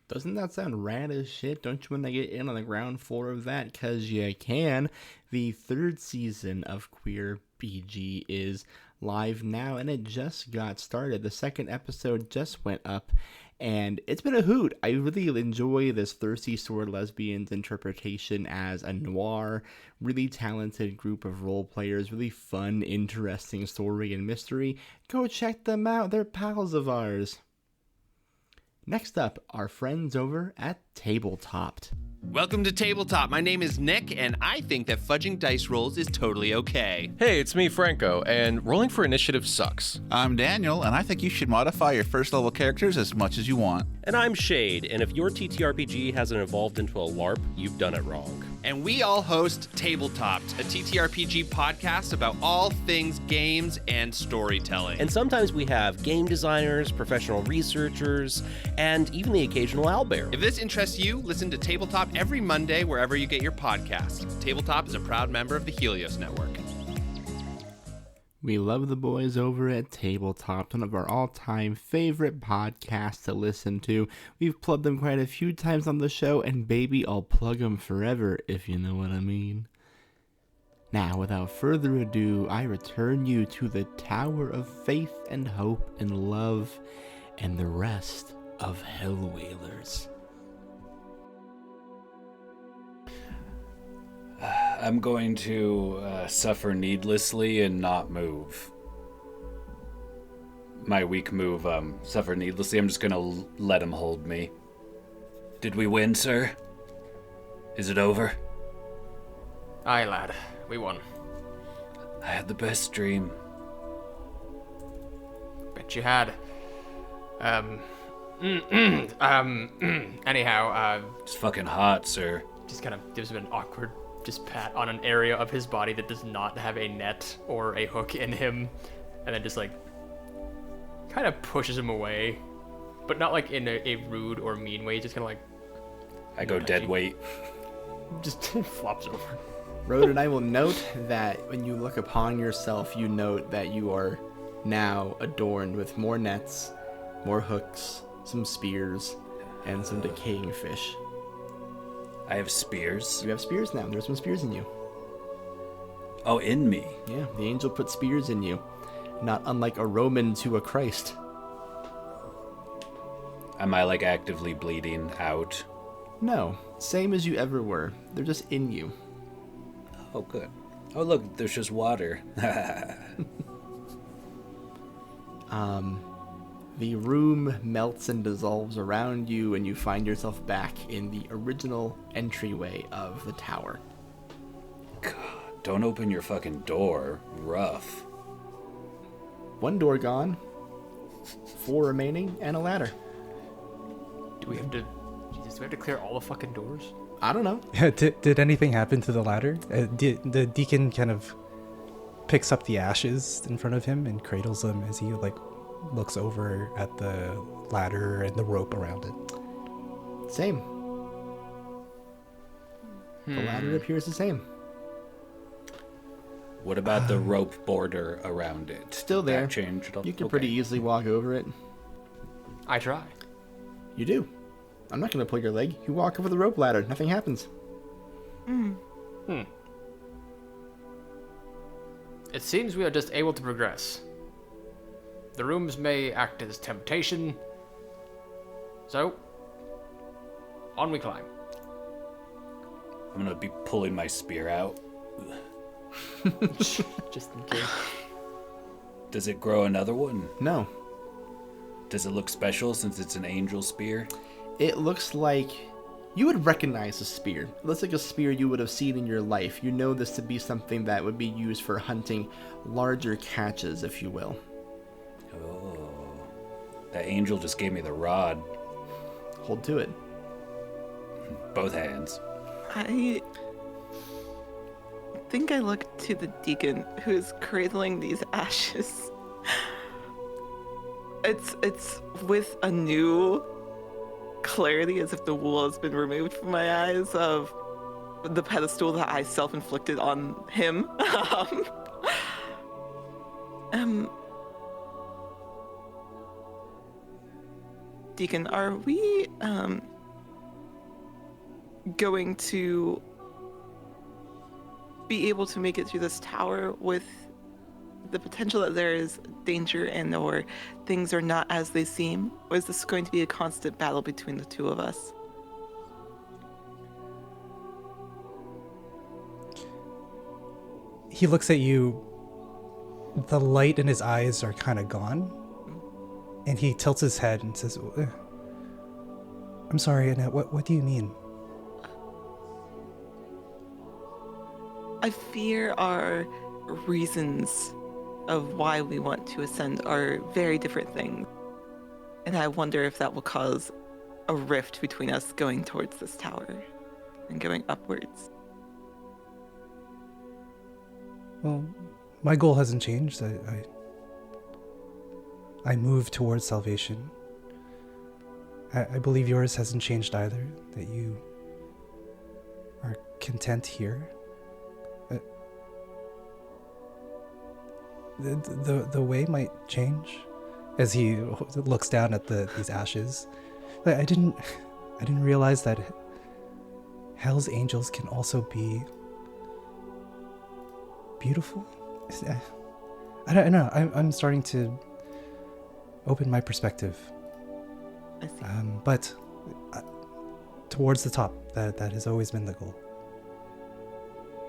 Doesn't that sound rad as shit? Don't you want to get in on the ground floor of that? Because you can. The 3rd season of Queer PG is live now, and it just got started. The 2nd episode just went up, and it's been a hoot. I really enjoy this Thirsty Sword Lesbians interpretation as a noir, really talented group of role players, really fun, interesting story and mystery. Go check them out. They're pals of ours. Next up, our friends over at Tabletopped. Welcome to Tabletop. My name is Nick, and I think that fudging dice rolls is totally okay. Hey, it's me, Franco, and rolling for initiative sucks. I'm Daniel, and I think you should modify your first level characters as much as you want. And I'm Shade, and if your TTRPG hasn't evolved into a LARP, you've done it wrong. And we all host Tabletopped, a TTRPG podcast about all things games and storytelling. And sometimes we have game designers, professional researchers, and even the occasional owlbear. If this interests you, listen to Tabletop every Monday wherever you get your podcasts. Tabletop is a proud member of the Helios Network. We love the boys over at Tabletop, one of our all-time favorite podcasts to listen to. We've plugged them quite a few times on the show, and baby, I'll plug them forever, if you know what I mean. Now, without further ado, I return you to the Tower of Faith and Hope and Love and the rest of Hellwhalers. I'm going to suffer needlessly and not move. My weak move, suffer needlessly. I'm just gonna let him hold me. Did we win, sir? Is it over? Aye, lad. We won. I had the best dream. Bet you had. Anyhow, It's fucking hot, sir. just kind of gives him an awkward pat on an area of his body that does not have a net or a hook in him, and then just like kind of pushes him away, but not like in a rude or mean way, just kind of like I go dead weight. Just flops over. Roaden, I will note that when you look upon yourself, you note that you are now adorned with more nets, more hooks, some spears, and some decaying fish. I have spears? You have spears now. There's some spears in you. Oh, in me? Yeah, the angel put spears in you. Not unlike a Roman to a Christ. Am I, like, actively bleeding out? No, same as you ever were. They're just in you. Oh, good. Oh, look, there's just water. The room melts and dissolves around you, and you find yourself back in the original entryway of the tower. God, don't open your fucking door. Rough. One door gone, 4 remaining, and a ladder. Do we have to clear all the fucking doors? I don't know. Did anything happen to the ladder? The deacon kind of picks up the ashes in front of him and cradles them as he looks over at the ladder and the rope around it. Same. The ladder appears the same. What about the rope border around it? Still there. That changed at all? You can pretty easily walk over it. I try. You do. I'm not going to pull your leg. You walk over the rope ladder. Nothing happens. It seems we are just able to progress. The rooms may act as temptation. So, on we climb. I'm gonna be pulling my spear out. Just in case. Does it grow another one? No. Does it look special since it's an angel spear? It looks like... You would recognize a spear. It looks like a spear you would have seen in your life. You know this to be something that would be used for hunting larger catches, if you will. Oh. That angel just gave me the rod. Hold to it. Both hands. I think I look to the Deacon, who is cradling these ashes. It's with a new clarity, as if the wool has been removed from my eyes of the pedestal that I self-inflicted on him. Deacon, are we going to be able to make it through this tower with the potential that there is danger and or things are not as they seem? Or is this going to be a constant battle between the two of us? He looks at you. The light in his eyes are kind of gone. And he tilts his head and says, I'm sorry, Annette, what do you mean? I fear our reasons of why we want to ascend are very different things. And I wonder if that will cause a rift between us going towards this tower and going upwards. Well, my goal hasn't changed. I move towards salvation. I believe yours hasn't changed either, that you are content here. The way might change as he looks down at these ashes. I didn't realize that Hell's angels can also be beautiful. I don't know. I'm starting to open my perspective. I see. But towards the top, that has always been the goal.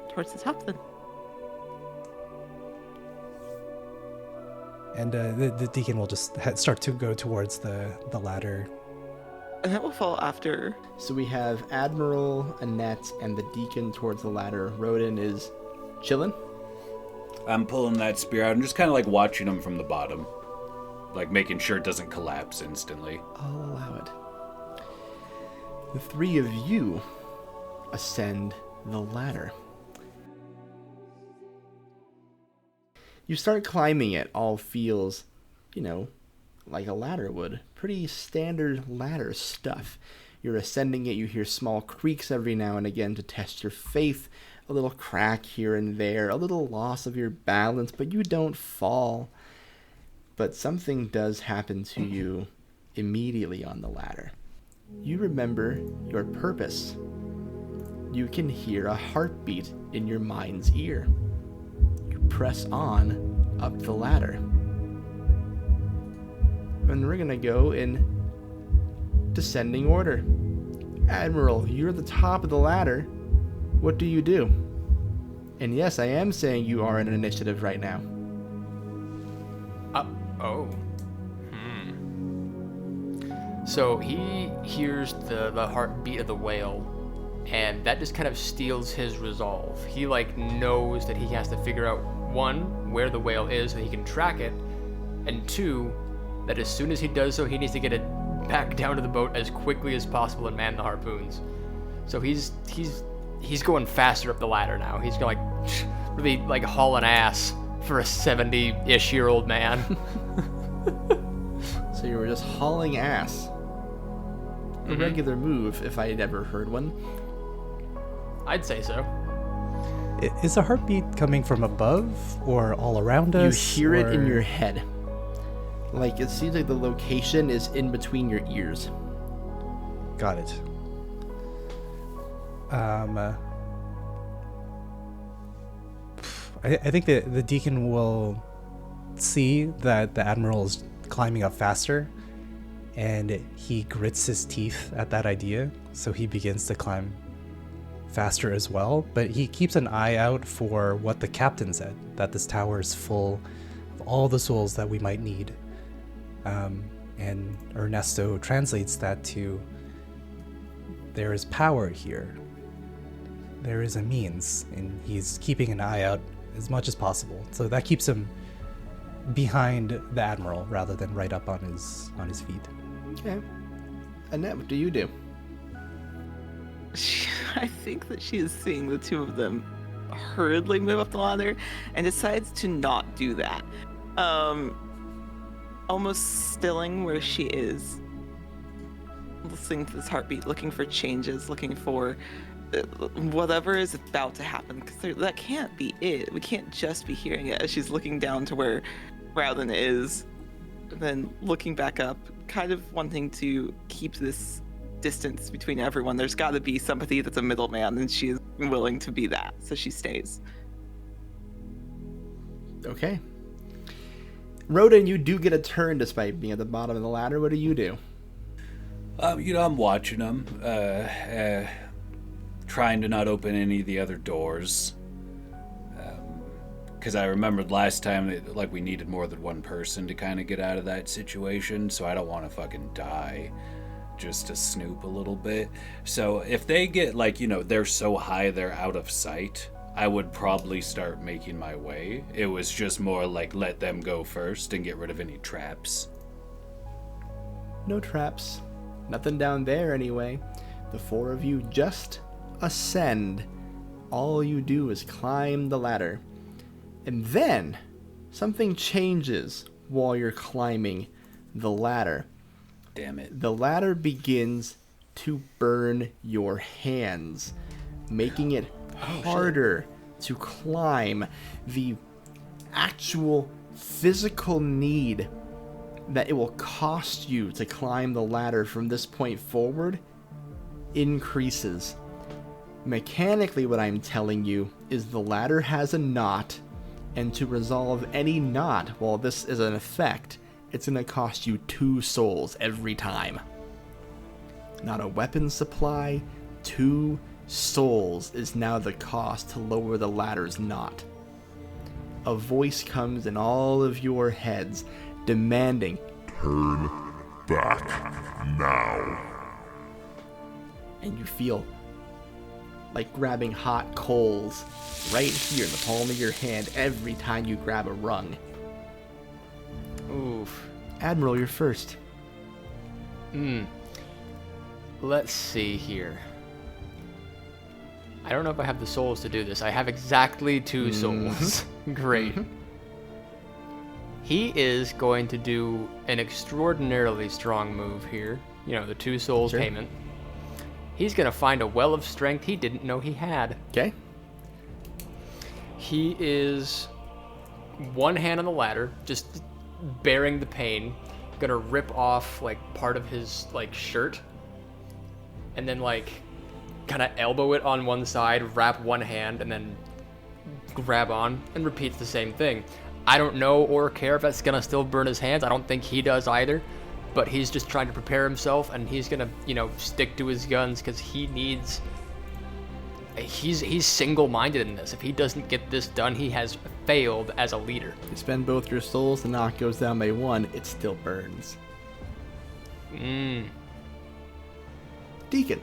Towards the top, then. And the Deacon will just start to go towards the ladder. And that will fall after. So we have Admiral, Annette, and the Deacon towards the ladder. Roaden is chilling. I'm pulling that spear out and just kind of like watching him from the bottom. Like making sure it doesn't collapse instantly. I'll allow it. The three of you ascend the ladder. You start climbing it. All feels, like a ladder would. Pretty standard ladder stuff. You're ascending it. You hear small creaks every now and again to test your faith. A little crack here and there. A little loss of your balance, but you don't fall. But something does happen to you immediately on the ladder. You remember your purpose. You can hear a heartbeat in your mind's ear. You press on up the ladder. And we're gonna go in descending order. Admiral, you're at the top of the ladder. What do you do? And yes, I am saying you are in an initiative right now. So he hears the heartbeat of the whale, and that just kind of steals his resolve. He knows that he has to figure out, one, where the whale is so he can track it, and two, that as soon as he does so, he needs to get it back down to the boat as quickly as possible and man the harpoons. So he's going faster up the ladder now. He's going really hauling ass for a 70-ish year old man. So you were just hauling ass. A regular move, if I had ever heard one. I'd say so. Is a heartbeat coming from above or all around us? You hear it in your head. Like, it seems like the location is in between your ears. Got it. I think that the Deacon will see that the Admiral is climbing up faster, and he grits his teeth at that idea, so he begins to climb faster as well, but he keeps an eye out for what the captain said, that this tower is full of all the souls that we might need. And Ernesto translates that to, there is power here. There is a means, and he's keeping an eye out as much as possible. So that keeps him behind the Admiral rather than right up on his feet. Okay. Annette, what do you do? I think that she is seeing the two of them hurriedly move up the ladder and decides to not do that. Almost stilling where she is, listening to this heartbeat, looking for changes, looking for whatever is about to happen, because that can't be it. We can't just be hearing it. As she's looking down to where Roaden is, and then looking back up, kind of wanting to keep this distance between everyone. There's got to be somebody that's a middleman, and she is willing to be that, so she stays. Okay. Roaden, you do get a turn despite being at the bottom of the ladder. What do you do? I'm watching them, trying to not open any of the other doors. Because I remembered last time that, we needed more than one person to kind of get out of that situation, so I don't want to fucking die just to snoop a little bit. So if they get, they're so high they're out of sight, I would probably start making my way. It was just more let them go first and get rid of any traps. No traps. Nothing down there anyway. The four of you just ascend. All you do is climb the ladder. And then something changes while you're climbing the ladder. Damn it. The ladder begins to burn your hands, making it harder to climb. The actual physical need that it will cost you to climb the ladder from this point forward increases. Mechanically, what I'm telling you is the ladder has a knot, and to resolve any knot while this is an effect, it's going to cost you 2 souls every time. Not a weapon supply, 2 souls is now the cost to lower the ladder's knot. A voice comes in all of your heads, demanding, "Turn back now." And you feel like grabbing hot coals right here in the palm of your hand every time you grab a rung. Oof. Admiral, you're first. Let's see here. I don't know if I have the souls to do this. I have exactly 2 souls. Great. He is going to do an extraordinarily strong move here. The 2 souls payment. He's going to find a well of strength he didn't know he had. Okay. He is one hand on the ladder, just bearing the pain. Gonna rip off part of his shirt, and then kind of elbow it on one side, wrap one hand, and then grab on, and repeats the same thing. I don't know or care if that's gonna still burn his hands. I don't think he does either, but he's just trying to prepare himself, and he's gonna stick to his guns because he needs. He's single-minded in this. If he doesn't get this done, he has failed as a leader. You spend both your souls, the knot goes down by 1, it still burns. Deacon.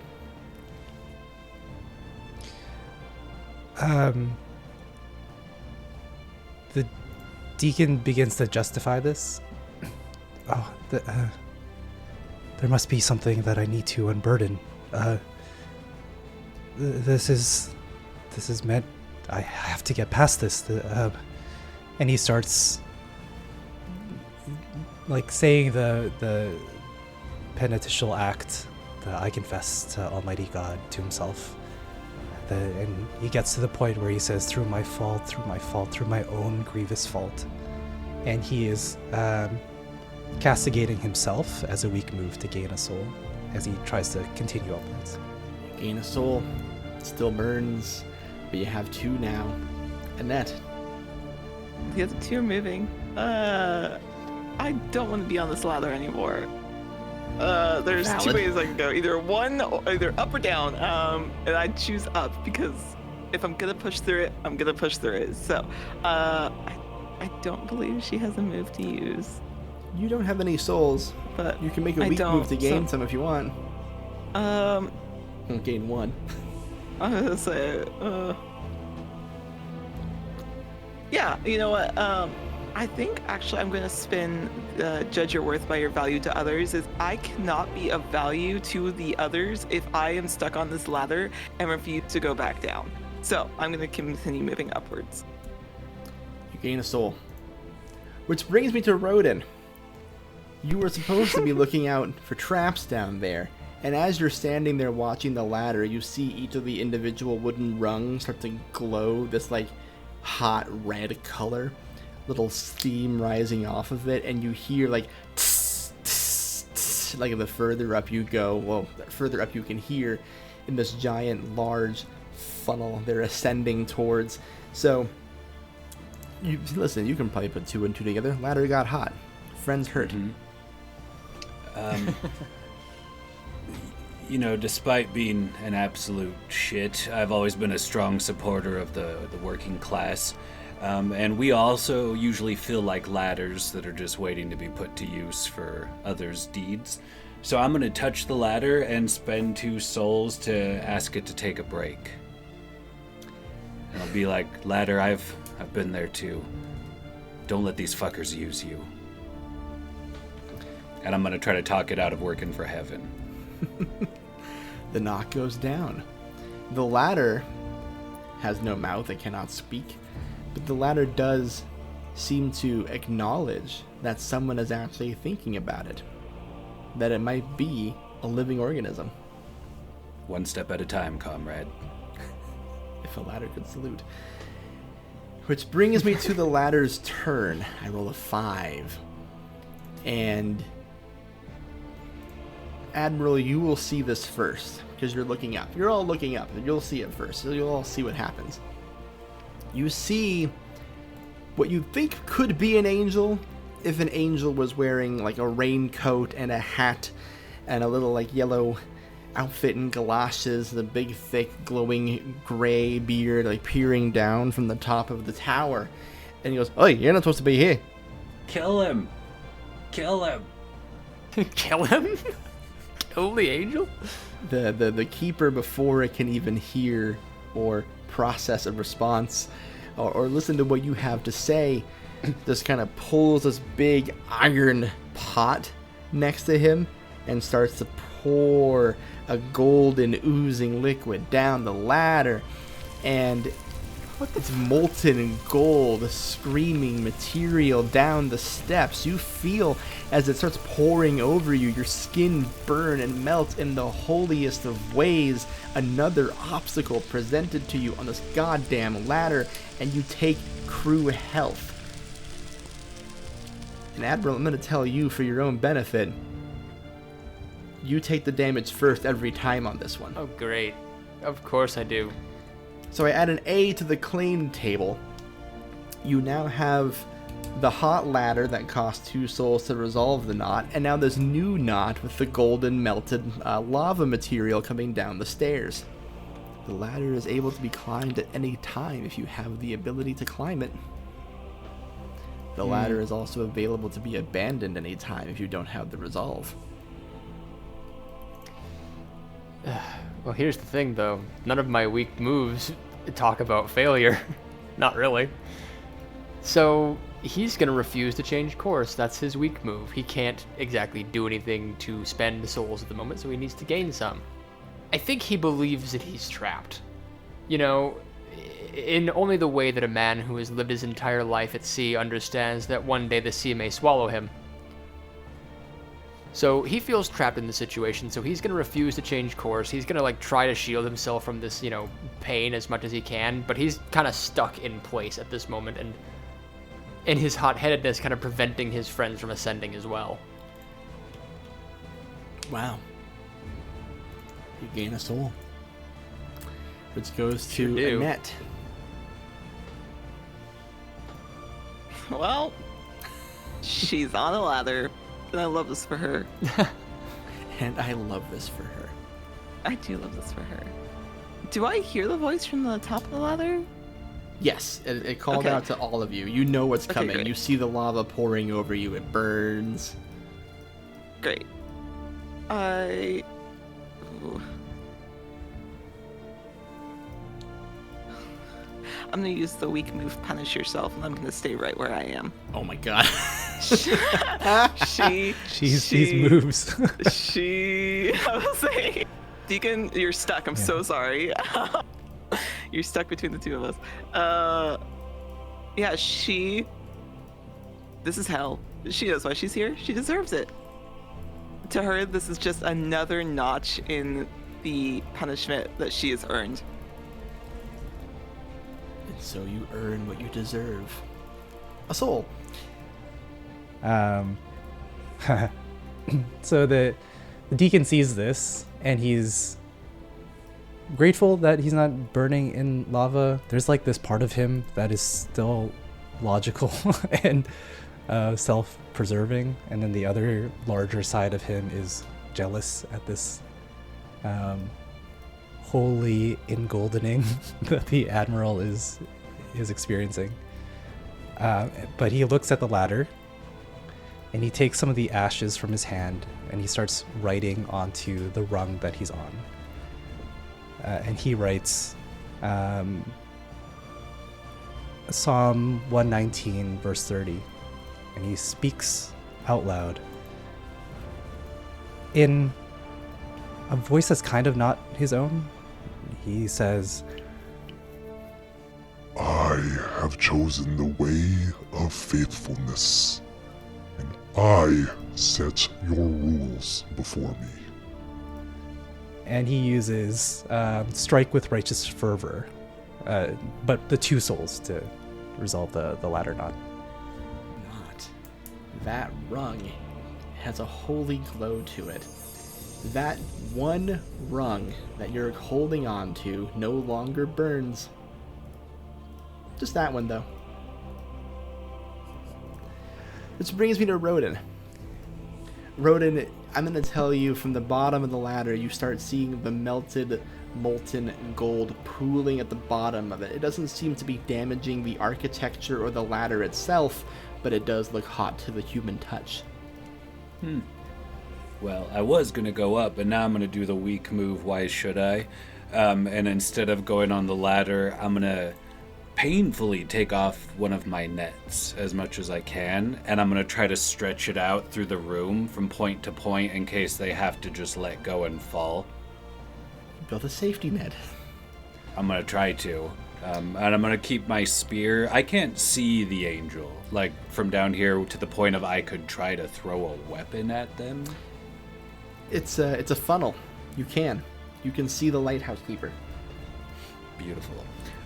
The Deacon begins to justify this. There must be something that I need to unburden. This is meant. I have to get past this. And he starts saying the penitential act, the I confess to Almighty God to himself. And he gets to the point where he says, through my fault, through my own grievous fault. And he is castigating himself as a weak move to gain a soul as he tries to continue upwards. Gain a soul. Still burns, but you have 2 now. Annette. The other 2 are moving. I don't want to be on this ladder anymore. There's Valid. 2 ways I can go. Either up or down. And I choose up because if I'm gonna push through it, I'm gonna push through it. So, I don't believe she has a move to use. You don't have any souls, but you can make a weak move to gain some if you want. Gain 1. I was gonna say, yeah, you know what? I think actually I'm gonna spin judge your worth by your value to others. Is I cannot be of value to the others if I am stuck on this ladder and refuse to go back down. So I'm gonna continue moving upwards. You gain a soul. Which brings me to Roaden. You were supposed to be looking out for traps down there, and as you're standing there watching the ladder, you see each of the individual wooden rungs start to glow this like hot red color, little steam rising off of it, and you hear like tss, tss, tss, like the further up you go, well, the further up you can hear in this giant large funnel they're ascending towards. So you listen, you can probably put 2 and 2 together. Ladder got hot. Friends hurt. You know, despite being an absolute shit, I've always been a strong supporter of the working class. And we also usually feel like ladders that are just waiting to be put to use for others' deeds. So I'm going to touch the ladder and spend 2 souls to ask it to take a break. And I'll be like, ladder, I've been there too. Don't let these fuckers use you. And I'm going to try to talk it out of working for heaven. The knock goes down. The ladder has no mouth, it cannot speak, but the ladder does seem to acknowledge that someone is actually thinking about it, that it might be a living organism. One step at a time, comrade. If a ladder could salute. Which brings me to the ladder's turn. I roll a 5. And Admiral, you will see this first, because you're looking up. You're all looking up, and you'll see it first, so you'll all see what happens. You see what you think could be an angel, if an angel was wearing like a raincoat and a hat, and a little like yellow outfit and galoshes, and a big thick glowing gray beard like peering down from the top of the tower. And he goes, "Oi, you're not supposed to be here." Kill him! Kill him! Kill him? Kill the angel? The keeper, before it can even hear or process a response or listen to what you have to say, just kind of pulls this big iron pot next to him and starts to pour a golden oozing liquid down the ladder, and it's molten gold screaming material down the steps. You feel as it starts pouring over you, your skin burn and melt in the holiest of ways. Another obstacle presented to you on this goddamn ladder, and you take crew health. And Admiral, I'm going to tell you for your own benefit, you take the damage first every time on this one. Oh, great. Of course I do. So I add an A to the claim table. You now have the hot ladder that costs 2 souls to resolve the knot, and now this new knot with the golden melted lava material coming down the stairs. The ladder is able to be climbed at any time if you have the ability to climb it. The ladder is also available to be abandoned any time if you don't have the resolve. Well, here's the thing, though. None of my weak moves talk about failure. Not really. So, he's going to refuse to change course. That's his weak move. He can't exactly do anything to spend souls at the moment, so he needs to gain some. I think he believes that he's trapped. You know, in only the way that a man who has lived his entire life at sea understands that one day the sea may swallow him. So he feels trapped in the situation, so he's going to refuse to change course. He's going to like try to shield himself from this, pain as much as he can, but he's kind of stuck in place at this moment, and in his hot-headedness kind of preventing his friends from ascending as well. Wow. You gain a soul. Which goes to Sure do. Annette. Well, she's on a ladder, and I love this for her. And I love this for her. I do love this for her. Do I hear the voice from the top of the ladder? Yes, it called out to all of you. You know what's coming. Great. You see the lava pouring over you. It burns. Great. Ooh. I'm gonna use the weak move, punish yourself, and I'm gonna stay right where I am. Oh my god. These moves. I was saying, Deacon, you're stuck. I'm so sorry. You're stuck between the two of us. This is hell. She knows why she's here. She deserves it. To her, this is just another notch in the punishment that she has earned. And so you earn what you deserve. A soul. So the Deacon sees this, and he's grateful that he's not burning in lava. There's like this part of him that is still logical and self-preserving, and then the other larger side of him is jealous at this holy engoldening that the Admiral is experiencing. But he looks at the ladder, and he takes some of the ashes from his hand, and he starts writing onto the rung that he's on. And he writes Psalm 119, verse 30. And he speaks out loud in a voice that's kind of not his own. He says, I have chosen the way of faithfulness, and I set your rules before me. And he uses strike with righteous fervor, but the two souls to resolve the ladder knot. That rung has a holy glow to it. That one rung that you're holding on to no longer burns. Just that one, though. Which brings me to Roaden. Roaden, I'm going to tell you, from the bottom of the ladder, you start seeing the melted, molten gold pooling at the bottom of it. It doesn't seem to be damaging the architecture or the ladder itself, but it does look hot to the human touch. Well, I was going to go up, but now I'm going to do the weak move, why should I? And instead of going on the ladder, I'm going to painfully take off one of my nets as much as I can, and I'm going to try to stretch it out through the room from point to point in case they have to just let go and fall. Build a safety net. I'm going to try to. And I'm going to keep my spear. I can't see the angel, like, from down here to the point of I could try to throw a weapon at them. It's a funnel. You can see the lighthouse keeper. Beautiful.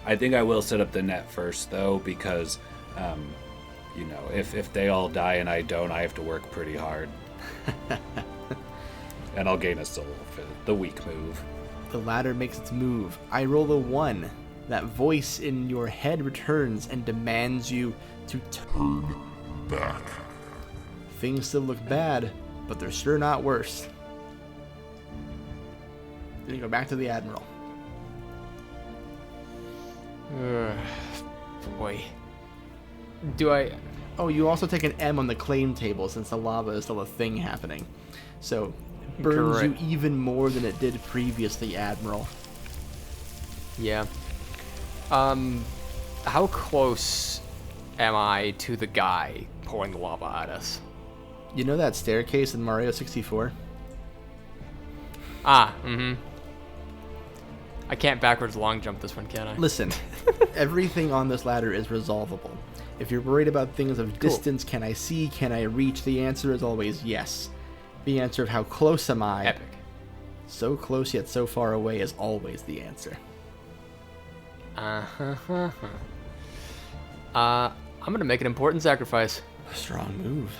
I think I will set up the net first, though, because, if they all die and I don't, I have to work pretty hard. And I'll gain a soul for the weak move. The ladder makes its move. I roll a 1. That voice in your head returns and demands you to turn back. Things still look bad, but they're sure not worse. Then you go back to the Admiral. Boy. Do I... Oh, you also take an M on the claim table since the lava is still a thing happening. So, it burns Correct. you even more than it did previously, Admiral. Yeah. How close am I to the guy pouring the lava at us? You know that staircase in Mario 64? I can't backwards long jump this one, can I? Listen, everything on this ladder is resolvable. If you're worried about things of distance, can I see, can I reach, the answer is always yes. The answer of how close am I? Epic. So close yet so far away is always the answer. I'm gonna make an important sacrifice. A strong move.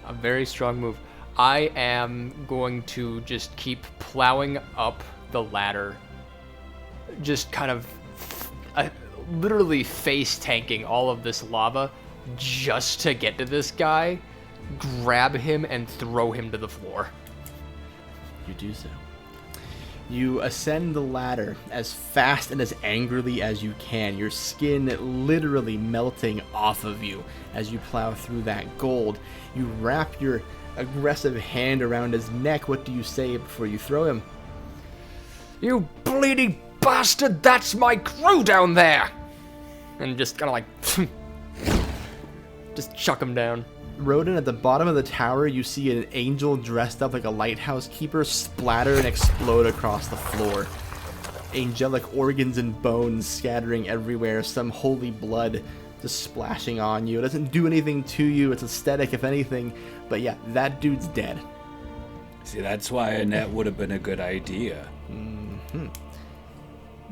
A very strong move. I am going to just keep plowing up the ladder. Just kind of literally face tanking all of this lava just to get to this guy, grab him, and throw him to the floor. You do so. You ascend the ladder as fast and as angrily as you can, your skin literally melting off of you as you plow through that gold. You wrap your aggressive hand around his neck. What do you say before you throw him? You bleeding bastard, that's my crew down there! And just kind of like, just chuck him down. Roaden, at the bottom of the tower, you see an angel dressed up like a lighthouse keeper splatter and explode across the floor. Angelic organs and bones scattering everywhere, some holy blood just splashing on you. It doesn't do anything to you, it's aesthetic if anything, but yeah, that dude's dead. See, that's why Annette would have been a good idea. Mm-hmm.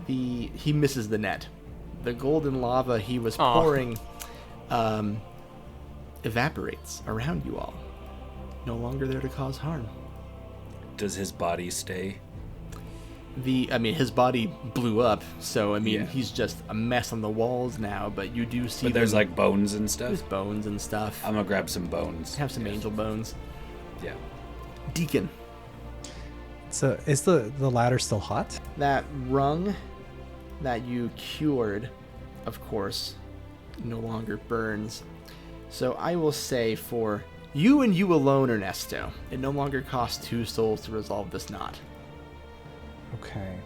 He misses the net. The golden lava he was pouring evaporates around you all. No longer there to cause harm. Does his body stay? His body blew up, so he's just a mess on the walls now, but you do see. But there's like bones and stuff? There's bones and stuff. I'm gonna grab some bones. Have some angel bones. Yeah. Deacon. So is the ladder still hot? That rung that you cured, of course, no longer burns. So I will say for you and you alone, Ernesto, it no longer costs 2 souls to resolve this knot. Okay.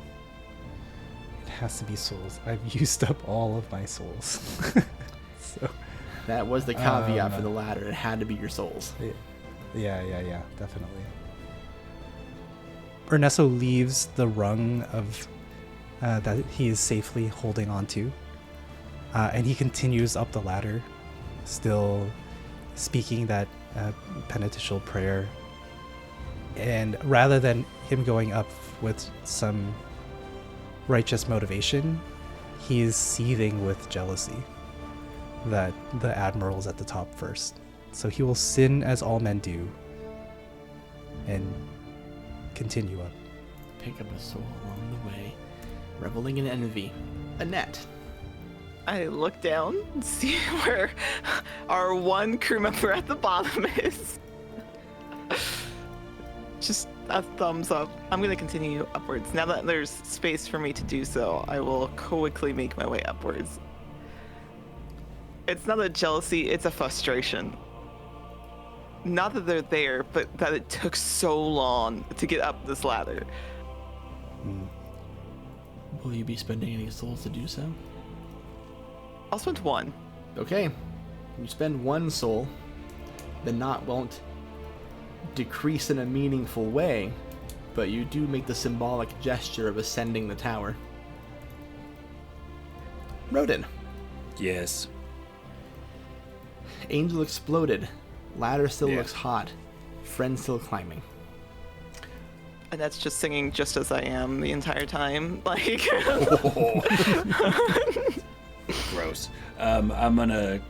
It has to be souls. I've used up all of my souls. So that was the caveat for the ladder. It had to be your souls. Yeah, definitely. Ernesto leaves the rung of that he is safely holding onto, and he continues up the ladder, still speaking that penitential prayer. And rather than him going up with some righteous motivation, he is seething with jealousy that the Admiral's at the top first. So he will sin as all men do and continue up. Pick up a soul along the way, reveling in envy. Annette. I look down and see where our one crew member at the bottom is. Just a thumbs up. I'm going to continue upwards. Now that there's space for me to do so, I will quickly make my way upwards. It's not a jealousy, it's a frustration. Not that they're there, but that it took so long to get up this ladder. Will you be spending any souls to do so? I'll spend 1. Okay. You spend 1 soul. The knot won't decrease in a meaningful way, but you do make the symbolic gesture of ascending the tower. Roaden. Yes. Angel exploded. Ladder still looks hot. Friend still climbing. And that's just singing just as I am the entire time. Like. Gross. I'm gonna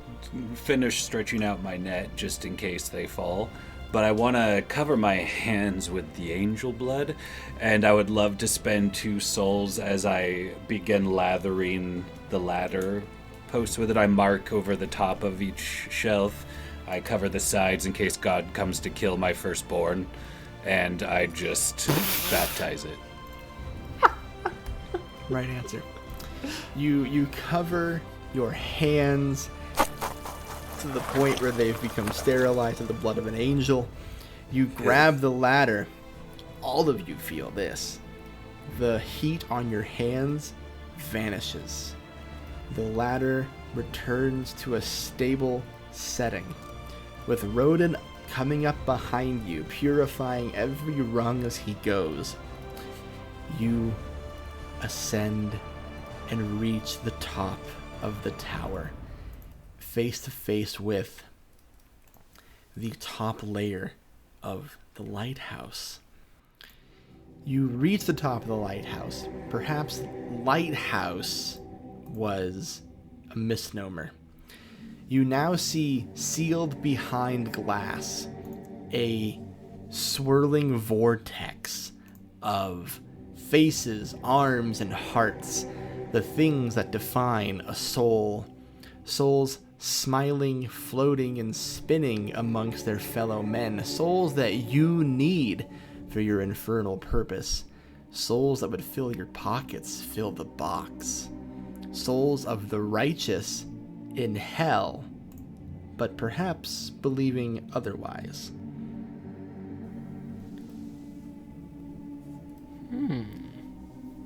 finish stretching out my net just in case they fall. But I want to cover my hands with the angel blood, and I would love to spend 2 souls as I begin lathering the ladder post with it. I mark over the top of each shelf. I cover the sides in case God comes to kill my firstborn, and I just baptize it. Right answer. You cover your hands to the point where they've become sterilized with the blood of an angel. You grab the ladder. All of you feel this. The heat on your hands vanishes. The ladder returns to a stable setting, with Roaden coming up behind you, purifying every rung as he goes. You ascend and reach the top of the tower, face to face with the top layer of the lighthouse. You reach the top of the lighthouse. Perhaps lighthouse was a misnomer. You now see, sealed behind glass, a swirling vortex of faces, arms, and hearts, the things that define a soul. Souls smiling, floating, and spinning amongst their fellow men. Souls that you need for your infernal purpose. Souls that would fill your pockets, fill the box. Souls of the righteous in hell, but perhaps believing otherwise.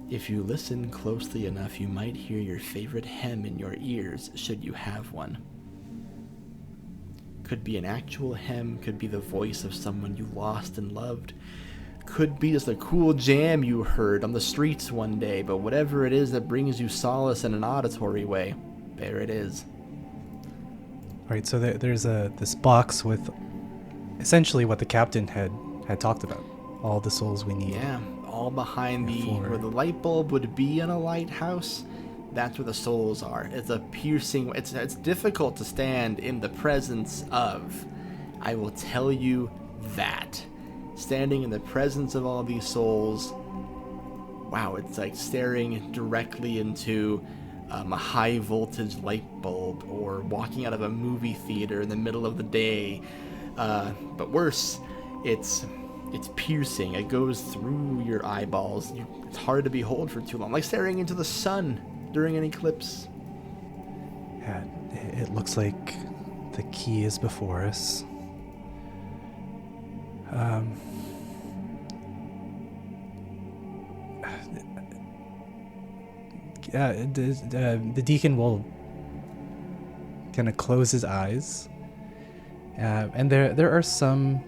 If you listen closely enough, you might hear your favorite hem in your ears, should you have one. Could be an actual hem, could be the voice of someone you lost and loved, could be just a cool jam you heard on the streets one day, but whatever it is that brings you solace in an auditory way, there it is. Alright, so there's this box with essentially what the captain had talked about. All the souls we need. Yeah, all behind where the light bulb would be in a lighthouse, that's where the souls are. It's a piercing, it's difficult to stand in the presence of. I will tell you that. Standing in the presence of all these souls, wow, it's like staring directly into a high voltage light bulb, or walking out of a movie theater in the middle of the day. But worse, it's piercing. It goes through your eyeballs. It's hard to behold for too long, like staring into the sun during an eclipse. Yeah, it looks like the key is before us. The deacon will kind of close his eyes, and there are some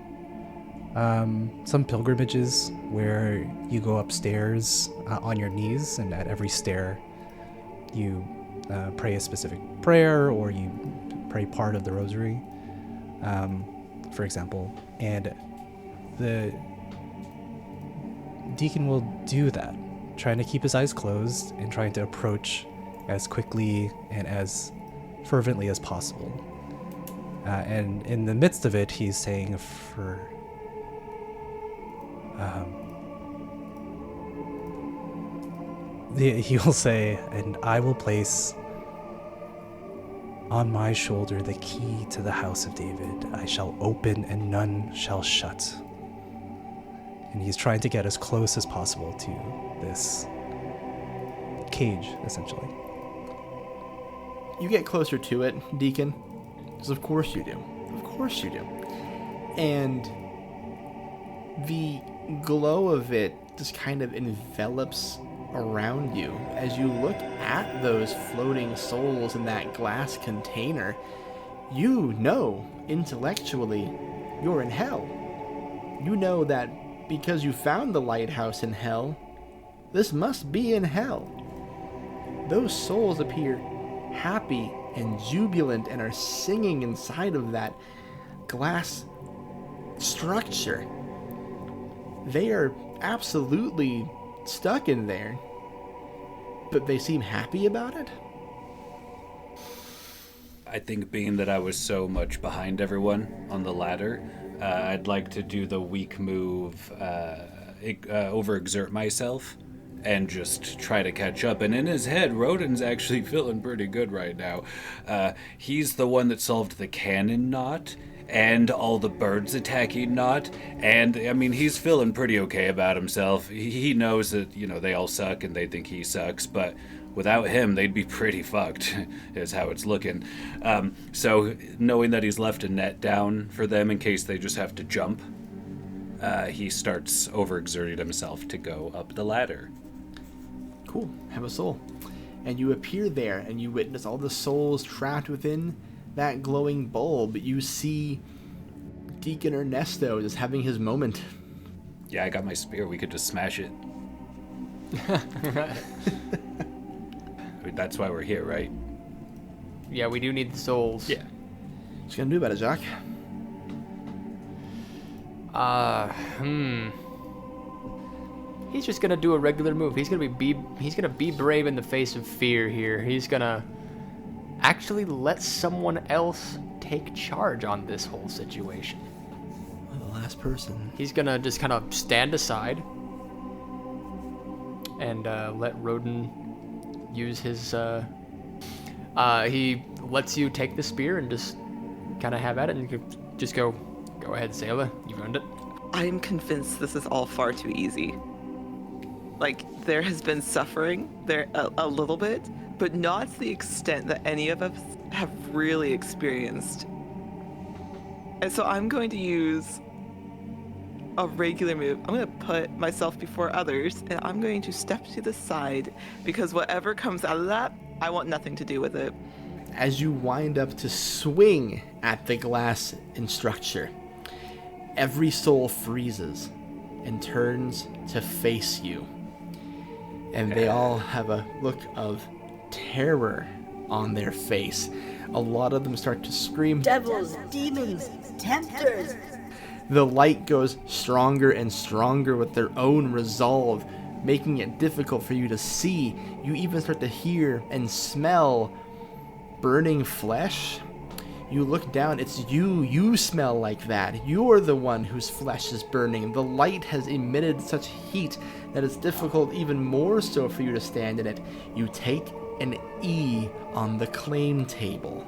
pilgrimages where you go upstairs on your knees, and at every stair you pray a specific prayer, or you pray part of the rosary, for example, and the deacon will do that, trying to keep his eyes closed and trying to approach as quickly and as fervently as possible. And in the midst of it, he's saying he will say, "And I will place on my shoulder the key to the house of David. I shall open and none shall shut." And he's trying to get as close as possible to this cage, essentially. You get closer to it, Deacon, because of course you do. Of course you do. And the glow of it just kind of envelops around you as you look at those floating souls in that glass container. You know intellectually you're in hell. You know that because you found the lighthouse in hell, this must be in hell. Those souls appear happy and jubilant and are singing inside of that glass structure. They are absolutely stuck in there, but they seem happy about it. I think being that I was so much behind everyone on the ladder, I'd like to do the weak move, overexert myself, and just try to catch up. And in his head, Roaden's actually feeling pretty good right now. He's the one that solved the cannon knot, and all the birds attacking knot, and I mean, he's feeling pretty okay about himself. He knows that, you know, they all suck and they think he sucks, but without him, they'd be pretty fucked, is how it's looking. So knowing that he's left a net down for them in case they just have to jump, he starts overexerting himself to go up the ladder. Cool, have a soul. And you appear there and you witness all the souls trapped within that glowing bulb. You see Deacon Ernesto just having his moment. Yeah, I got my spear. We could just smash it. I mean, that's why we're here, right? Yeah, we do need the souls. Yeah. What you gonna do about it, Jacques? He's just gonna do a regular move. He's gonna be brave in the face of fear here. He's gonna actually let someone else take charge on this whole situation. The last person. He's gonna just kind of stand aside and let Roaden use his. He lets you take the spear and just kind of have at it, and you can just go ahead, sailor. You've earned it. I'm convinced this is all far too easy. Like, there has been suffering there a little bit, but not to the extent that any of us have really experienced. And so I'm going to use a regular move. I'm going to put myself before others, and I'm going to step to the side, because whatever comes out of that, I want nothing to do with it. As you wind up to swing at the glass in structure, every soul freezes and turns to face you. And they all have a look of terror on their face. A lot of them start to scream, "Devils, demons, tempters!" The light goes stronger and stronger with their own resolve, making it difficult for you to see. You even start to hear and smell burning flesh. You look down, it's you smell like that. You're the one whose flesh is burning. The light has emitted such heat that it's difficult, even more so, for you to stand in it. You take an E on the claim table.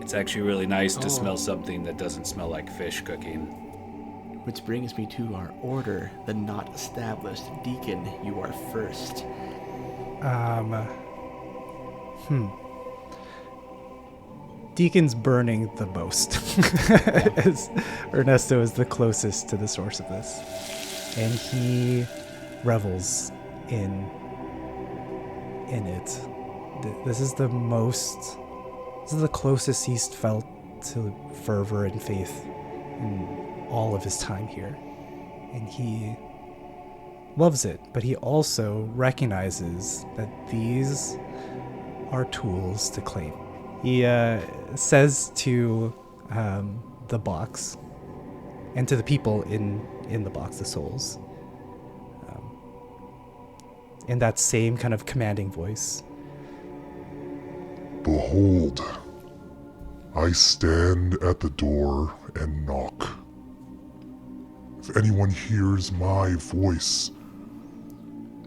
It's actually really nice to smell something that doesn't smell like fish cooking. Which brings me to our order, the not established. Deacon, you are first. Deacon's burning the most. As Ernesto is the closest to the source of this. And he revels in it. This is the closest he's felt to fervor and faith in all of his time here. And he loves it, but he also recognizes that these are tools to claim. He says to the box and to the people in the box, the souls, in that same kind of commanding voice. Behold, I stand at the door and knock. If anyone hears my voice,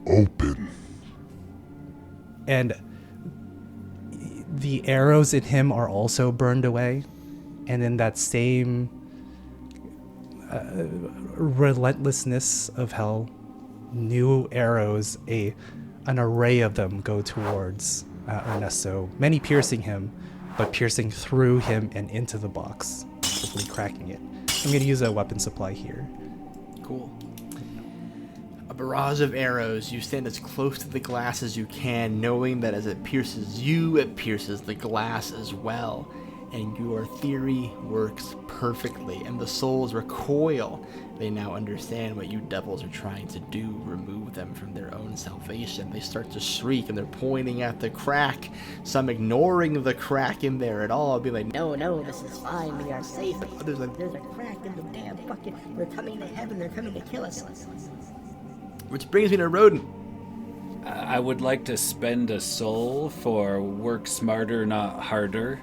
open. And the arrows in him are also burned away, and in that same relentlessness of hell, new arrows, an array of them, go towards Ernesto, many piercing him, but piercing through him and into the box, hopefully cracking it. I'm going to use a weapon supply here. Cool. A barrage of arrows. You stand as close to the glass as you can, knowing that as it pierces you, it pierces the glass as well. And your theory works perfectly, and the souls recoil. They now understand what you devils are trying to do, remove them from their own salvation. They start to shriek, and they're pointing at the crack, some ignoring the crack in there at all, be like, No, this is fine, we are safe. There's a crack in the damn bucket. We're coming to heaven, they're coming to kill us. Which brings me to Roaden. I would like to spend a soul for work smarter, not harder,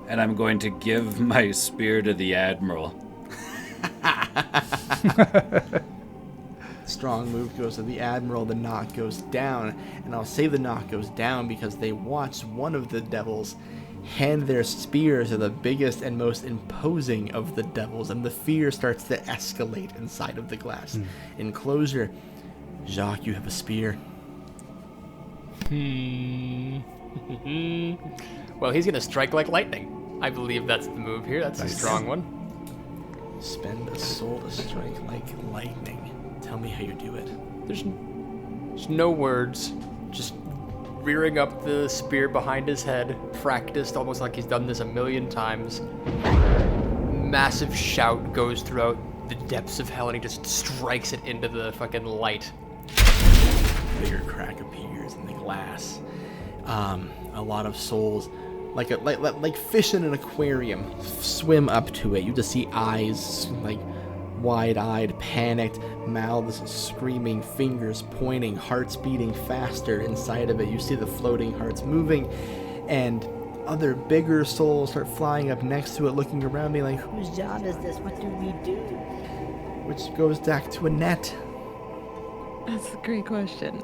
and I'm going to give my spear to the Admiral. Strong move goes to the Admiral, the knock goes down, and I'll say the knock goes down because they watch one of the devils hand their spear to the biggest and most imposing of the devils, and the fear starts to escalate inside of the glass enclosure. Jacques, you have a spear. Well, he's gonna strike like lightning. I believe that's the move here. That's a strong one. Spend a soul to strike like lightning. Tell me how you do it. There's no words. Just rearing up the spear behind his head, practiced almost like he's done this a million times. Massive shout goes throughout the depths of hell, and he just strikes it into the fucking light. Bigger crack appears in the glass. A lot of souls, like fish in an aquarium, swim up to it. You just see eyes like wide-eyed, panicked, mouths screaming, fingers pointing, hearts beating faster inside of it. You see the floating hearts moving, and other bigger souls start flying up next to it, looking around, being like, whose job is this? What do we do? which goes back to Annette. That's a great question.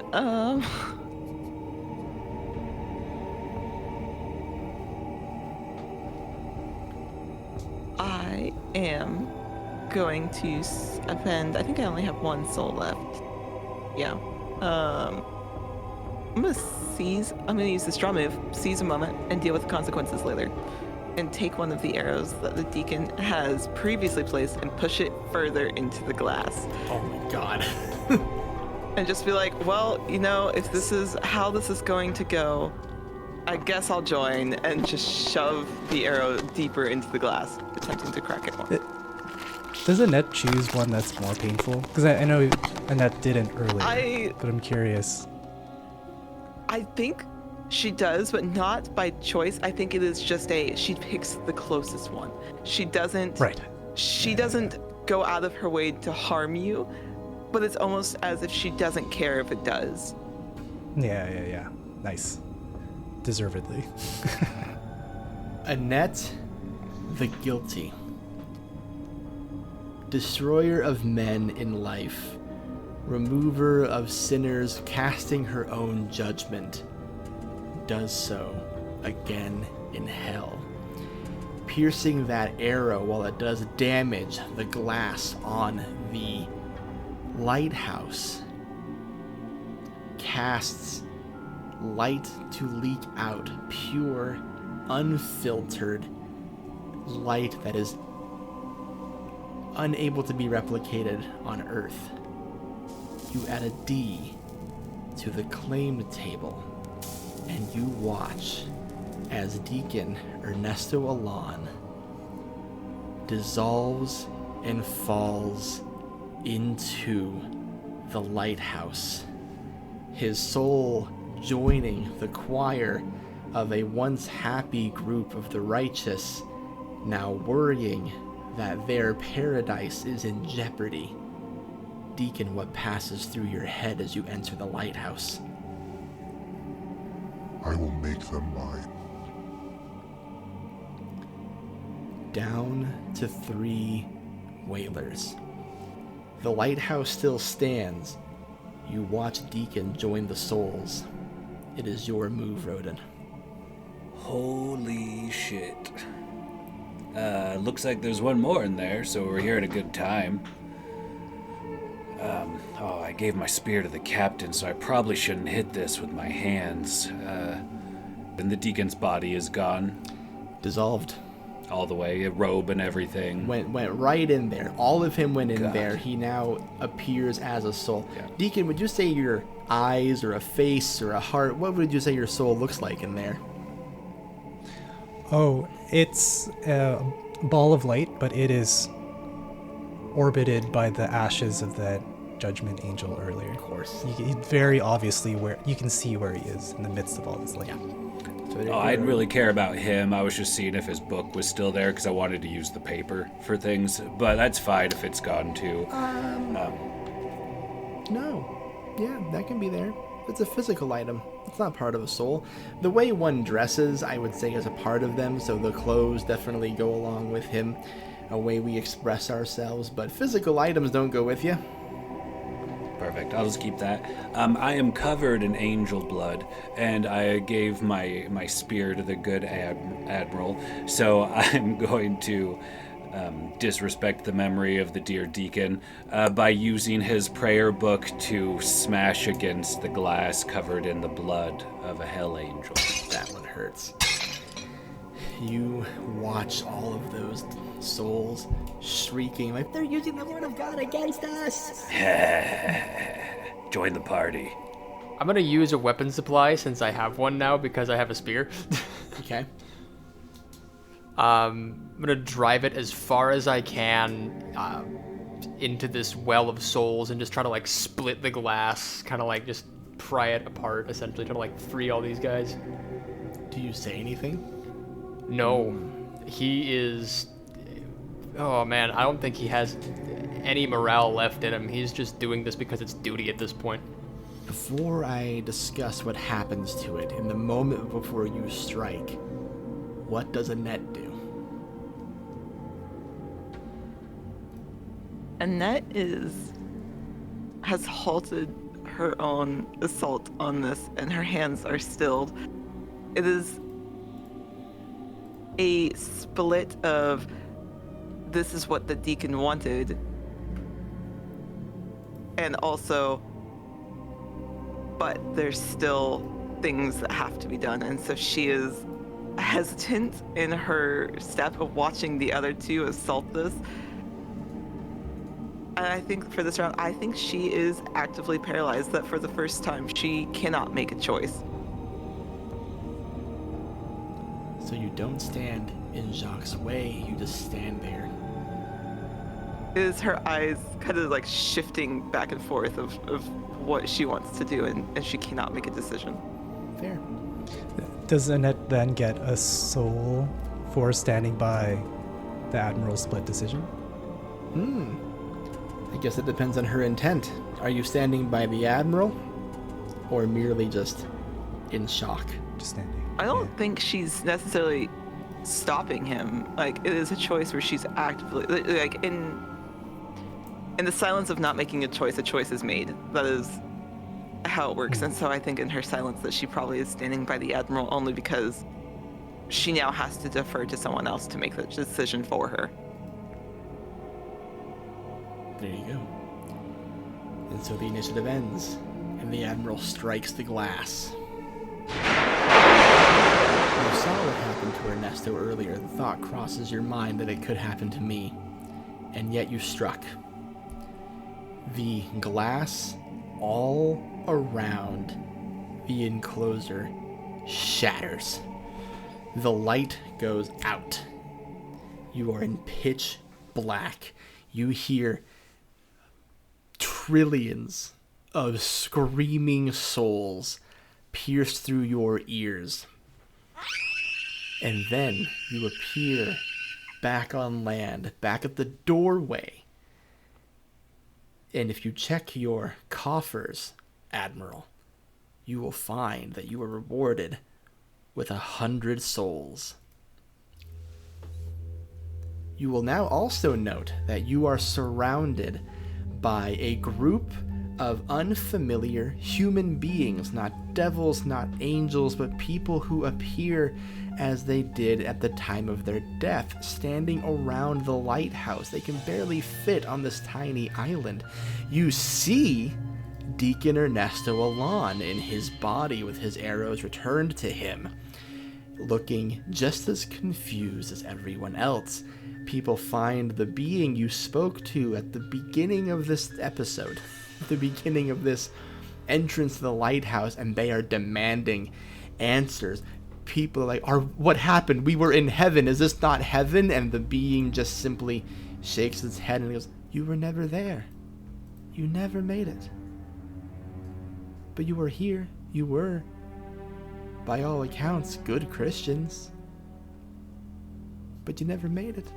I am going to offend. I think I only have one soul left. Yeah. I'm gonna use the straw move, seize a moment, and deal with the consequences later. And take one of the arrows that the Deacon has previously placed and push it further into the glass. Oh my god. And just be like, well, you know, if this is how this is going to go, I guess I'll join, and just shove the arrow deeper into the glass, attempting to crack it more. Does Annette choose one that's more painful? Because I know Annette didn't earlier, but I'm curious. I think she does, but not by choice. I think it is just she picks the closest one. She doesn't. Right. She doesn't go out of her way to harm you, but it's almost as if she doesn't care if it does. Yeah. Nice. Deservedly. Annette, the guilty. Destroyer of men in life. Remover of sinners, casting her own judgment. Does so again in hell. Piercing that arrow while it does damage the glass on the lighthouse. Casts light to leak out, pure, unfiltered light that is unable to be replicated on Earth. You add a D to the claim table, and you watch as Deacon Ernesto Alon dissolves and falls into the lighthouse, his soul joining the choir of a once happy group of the righteous, now worrying that their paradise is in jeopardy. Deacon, what passes through your head as you enter the lighthouse? I will make them mine. Down to 3 whalers. The lighthouse still stands. You watch Deacon join the souls. It is your move, Roaden. Holy shit. Looks like there's one more in there, so we're here at a good time. I gave my spear to the captain, so I probably shouldn't hit this with my hands. And the Deacon's body is gone. Dissolved. All the way, a robe and everything. Went right in there. All of him went in there. He now appears as a soul. Yeah. Deacon, would you say your eyes or a face or a heart, what would you say your soul looks like in there? Oh, it's a ball of light, but it is orbited by the ashes of that judgment angel earlier. Of course. Very obviously where you can see where he is in the midst of all this light. Yeah. So I didn't really care about him. I was just seeing if his book was still there because I wanted to use the paper for things. But that's fine if it's gone too. No. Yeah, that can be there. It's a physical item. It's not part of a soul. The way one dresses, I would say, is a part of them, so the clothes definitely go along with him, a way we express ourselves, but physical items don't go with you. Perfect. I'll just keep that. I am covered in angel blood, and I gave my spear to the good Admiral, so I'm going to disrespect the memory of the dear Deacon by using his prayer book to smash against the glass covered in the blood of a hell angel. That one hurts. You watch all of those souls shrieking like, they're using the word of God against us! Join the party. I'm gonna use a weapon supply since I have one now because I have a spear. Okay. I'm gonna drive it as far as I can into this well of souls and just try to like split the glass, kind of like just pry it apart, essentially try to like free all these guys. Do you say anything? No, he is. Oh man, I don't think he has any morale left in him. He's just doing this because it's duty at this point. Before I discuss what happens to it, in the moment before you strike, what does Annette do? Annette has halted her own assault on this, and her hands are stilled. It is a split of this is what the Deacon wanted, and also, but there's still things that have to be done, and so she is hesitant in her step of watching the other two assault this. And I think for this round, I think she is actively paralyzed, that for the first time, she cannot make a choice. So you don't stand in Jacques' way, you just stand there. Is her eyes kind of like shifting back and forth of what she wants to do, and she cannot make a decision. Fair. Does Annette then get a soul for standing by the Admiral's split decision? I guess it depends on her intent. Are you standing by the Admiral, or merely just in shock? Just standing. I don't think she's necessarily stopping him. Like, it is a choice where she's actively, like, in the silence of not making a choice is made. That is how it works. And so I think in her silence that she probably is standing by the Admiral only because she now has to defer to someone else to make the decision for her. There you go. And so the initiative ends, and the Admiral strikes the glass. You saw what happened to Ernesto earlier. The thought crosses your mind that it could happen to me, and yet you struck. The glass all around the enclosure shatters. The light goes out. You are in pitch black. You hear trillions of screaming souls pierce through your ears. And then you appear back on land, back at the doorway. And if you check your coffers, Admiral, you will find that you are rewarded with 100 souls. You will now also note that you are surrounded by a group of unfamiliar human beings, not devils, not angels, but people who appear as they did at the time of their death, standing around the lighthouse. They can barely fit on this tiny island. You see Deacon Ernesto Alon in his body with his arrows returned to him, looking just as confused as everyone else. People find the being you spoke to at the beginning of this episode, at the beginning of this entrance to the lighthouse, and they are demanding answers. People are like, what happened? We were in heaven. Is this not heaven? And the being just simply shakes its head and goes, you were never there. You never made it. But you were here. You were, by all accounts, good Christians. But you never made it.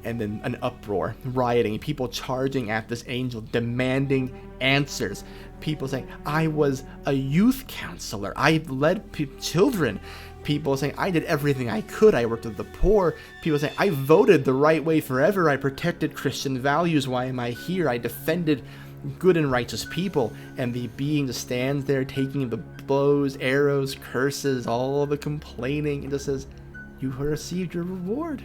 And then an uproar, rioting, people charging at this angel, demanding answers. People saying, I was a youth counselor. I led children. People saying, I did everything I could. I worked with the poor. People saying, I voted the right way forever. I protected Christian values. Why am I here? I defended good and righteous people. And the being just stands there taking the blows, arrows, curses, all the complaining, and just says, you received your reward.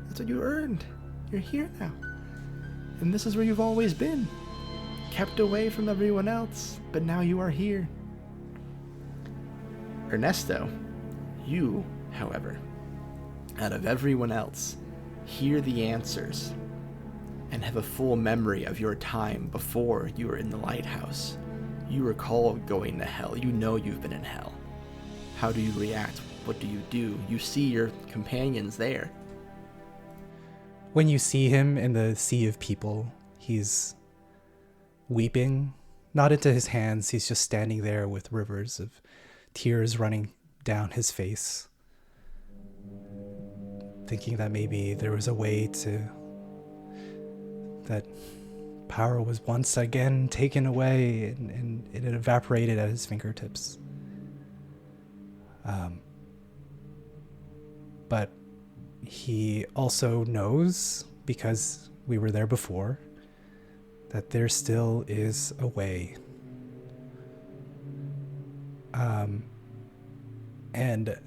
That's what you earned. You're here now. And this is where you've always been. Kept away from everyone else, but now you are here. Ernesto, you, however, out of everyone else, hear the answers and have a full memory of your time before you were in the lighthouse. You recall going to hell. You know you've been in hell. How do you react? What do you do? You see your companions there. When you see him in the sea of people, he's weeping, not into his hands. He's just standing there with rivers of tears running down his face, thinking that maybe there was a way to that power was once again taken away and it had evaporated at his fingertips. But he also knows, because we were there before, that there still is a way. And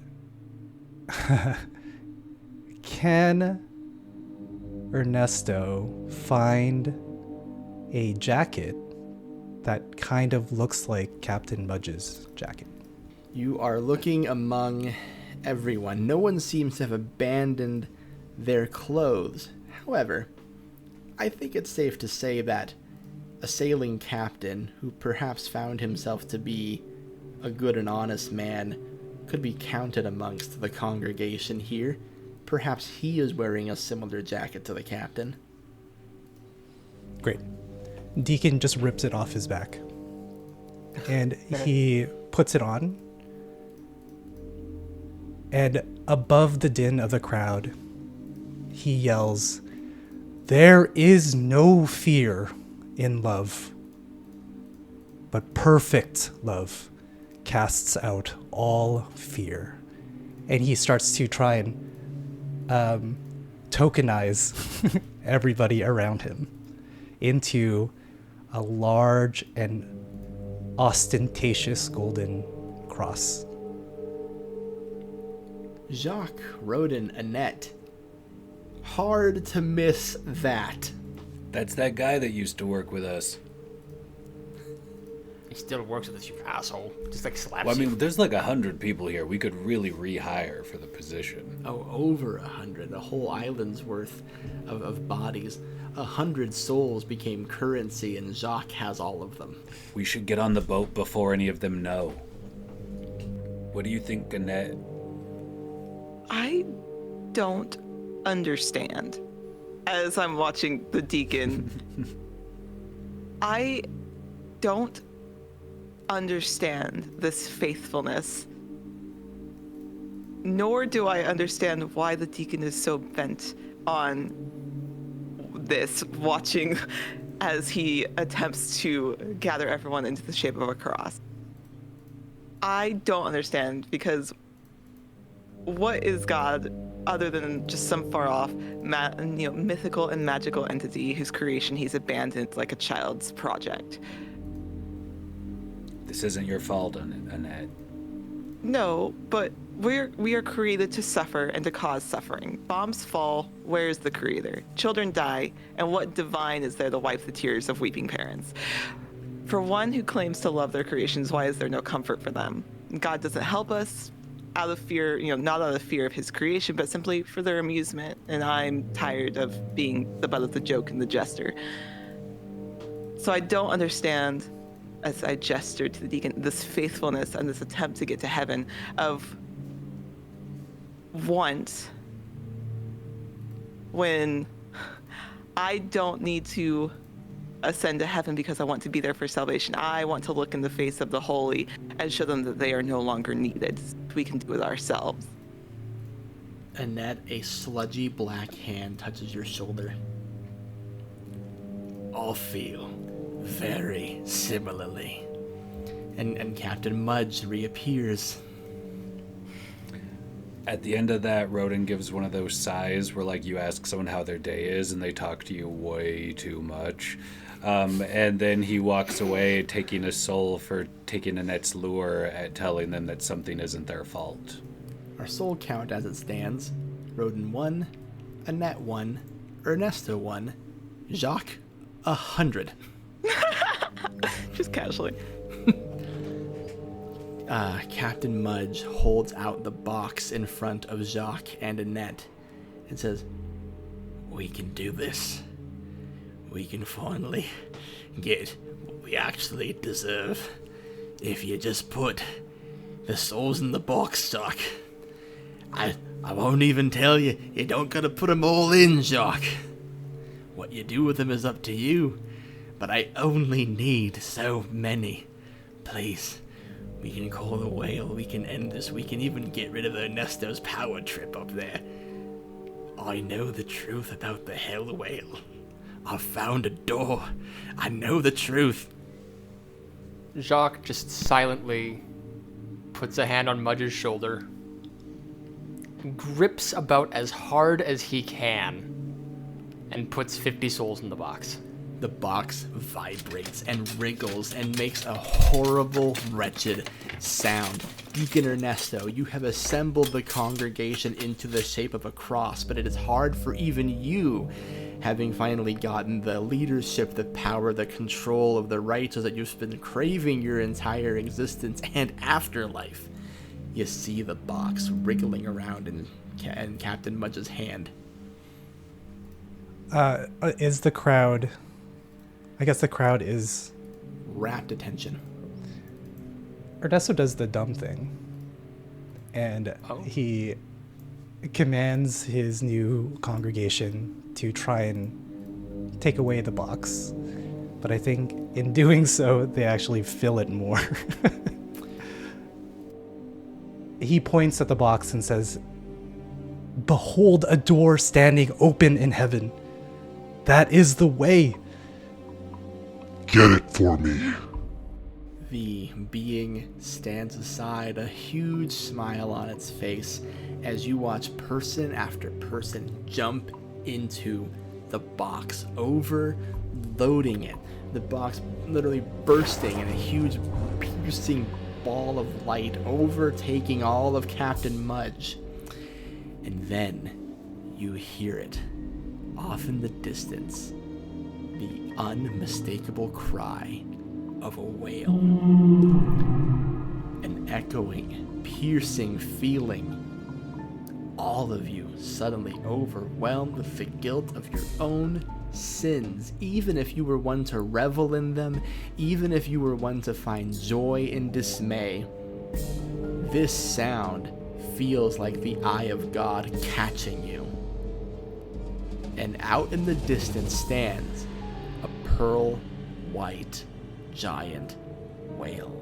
can Ernesto find a jacket that kind of looks like Captain Mudge's jacket? You are looking among everyone. No one seems to have abandoned their clothes. However, I think it's safe to say that a sailing captain who perhaps found himself to be a good and honest man could be counted amongst the congregation here. Perhaps he is wearing a similar jacket to the captain. Great. Deacon just rips it off his back. And he puts it on. And above the din of the crowd, he yells, "There is no fear in love, but perfect love casts out all fear." And he starts to try and tokenize everybody around him into a large and ostentatious golden cross. Jacques, Roaden, Annette. Hard to miss that. That's that guy that used to work with us. He still works with us, you asshole. Just like slaps Well, I you. mean, there's like 100 people here. We could really rehire for the position. Oh, over 100. A whole island's worth of bodies. 100 souls became currency, and Jacques has all of them. We should get on the boat before any of them know. What do you think, Annette? I don't understand. As I'm watching the Deacon, I don't understand this faithfulness. Nor do I understand why the Deacon is so bent on this, watching as he attempts to gather everyone into the shape of a cross. I don't understand, because what is God other than just some far off, mythical and magical entity whose creation he's abandoned like a child's project? This isn't your fault, Annette. No, but we are created to suffer and to cause suffering. Bombs fall, where is the creator? Children die, and what divine is there to wipe the tears of weeping parents? For one who claims to love their creations, why is there no comfort for them? God doesn't help us out of fear, not out of fear of his creation, but simply for their amusement, and I'm tired of being the butt of the joke and the jester. So I don't understand, as I gestured to the Deacon, this faithfulness and this attempt to get to heaven of once, when I don't need to ascend to heaven because I want to be there for salvation. I want to look in the face of the holy and show them that they are no longer needed. We can do it ourselves. Annette, a sludgy black hand touches your shoulder. All feel very similarly. And Captain Mudge reappears. At the end of that, Roaden gives one of those sighs where, like, you ask someone how their day is and they talk to you way too much. And then he walks away, taking a soul for taking Annette's lure at telling them that something isn't their fault. Our soul count as it stands: Roaden 1, Annette 1, Ernesto 1, Jacques 100. Just casually. Captain Mudge holds out the box in front of Jacques and Annette and says, "We can do this. We can finally get what we actually deserve. If you just put the souls in the box, Jacques. I won't even tell you. You don't gotta put them all in, Jacques. What you do with them is up to you. But I only need so many. Please. We can call the whale. We can end this. We can even get rid of Ernesto's power trip up there. I know the truth about the Hellwhale. I found a door. I know the truth. Jacques just silently puts a hand on Mudge's shoulder, grips about as hard as he can, and puts 50 souls in the box. The box vibrates and wriggles and makes a horrible, wretched sound. Deacon Ernesto, you have assembled the congregation into the shape of a cross, but it is hard for even you, having finally gotten the leadership, the power, the control of the righteous that you've been craving your entire existence and afterlife. You see the box wriggling around in Captain Mudge's hand. Is the crowd... I guess the crowd is... rapt attention. Ernesto does the dumb thing. And he commands his new congregation to try and take away the box. But I think in doing so, they actually fill it more. He points at the box and says, "Behold a door standing open in heaven. That is the way." Get it for me. The being stands aside, a huge smile on its face, as you watch person after person jump into the box, overloading it. The box literally bursting in a huge piercing ball of light, overtaking all of Captain Mudge. And then you hear it, off in the distance, the unmistakable cry of a whale. An echoing, piercing feeling. All of you suddenly overwhelmed with the guilt of your own sins, even if you were one to revel in them, even if you were one to find joy in dismay. This sound feels like the eye of God catching you. And out in the distance stands a pearl white giant whale.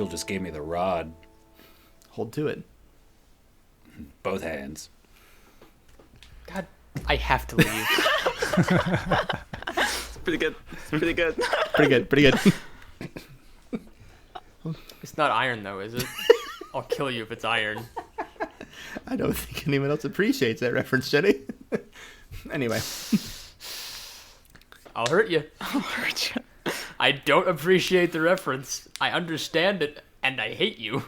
Just gave me the rod. Hold to it. Both hands. God, I have to leave. It's pretty good. It's pretty good. Pretty good. It's not iron though, is it? I'll kill you if it's iron. I don't think anyone else appreciates that reference, Jenny. Anyway. I'll hurt you. I'll hurt you. I don't appreciate the reference. I understand it, and I hate you.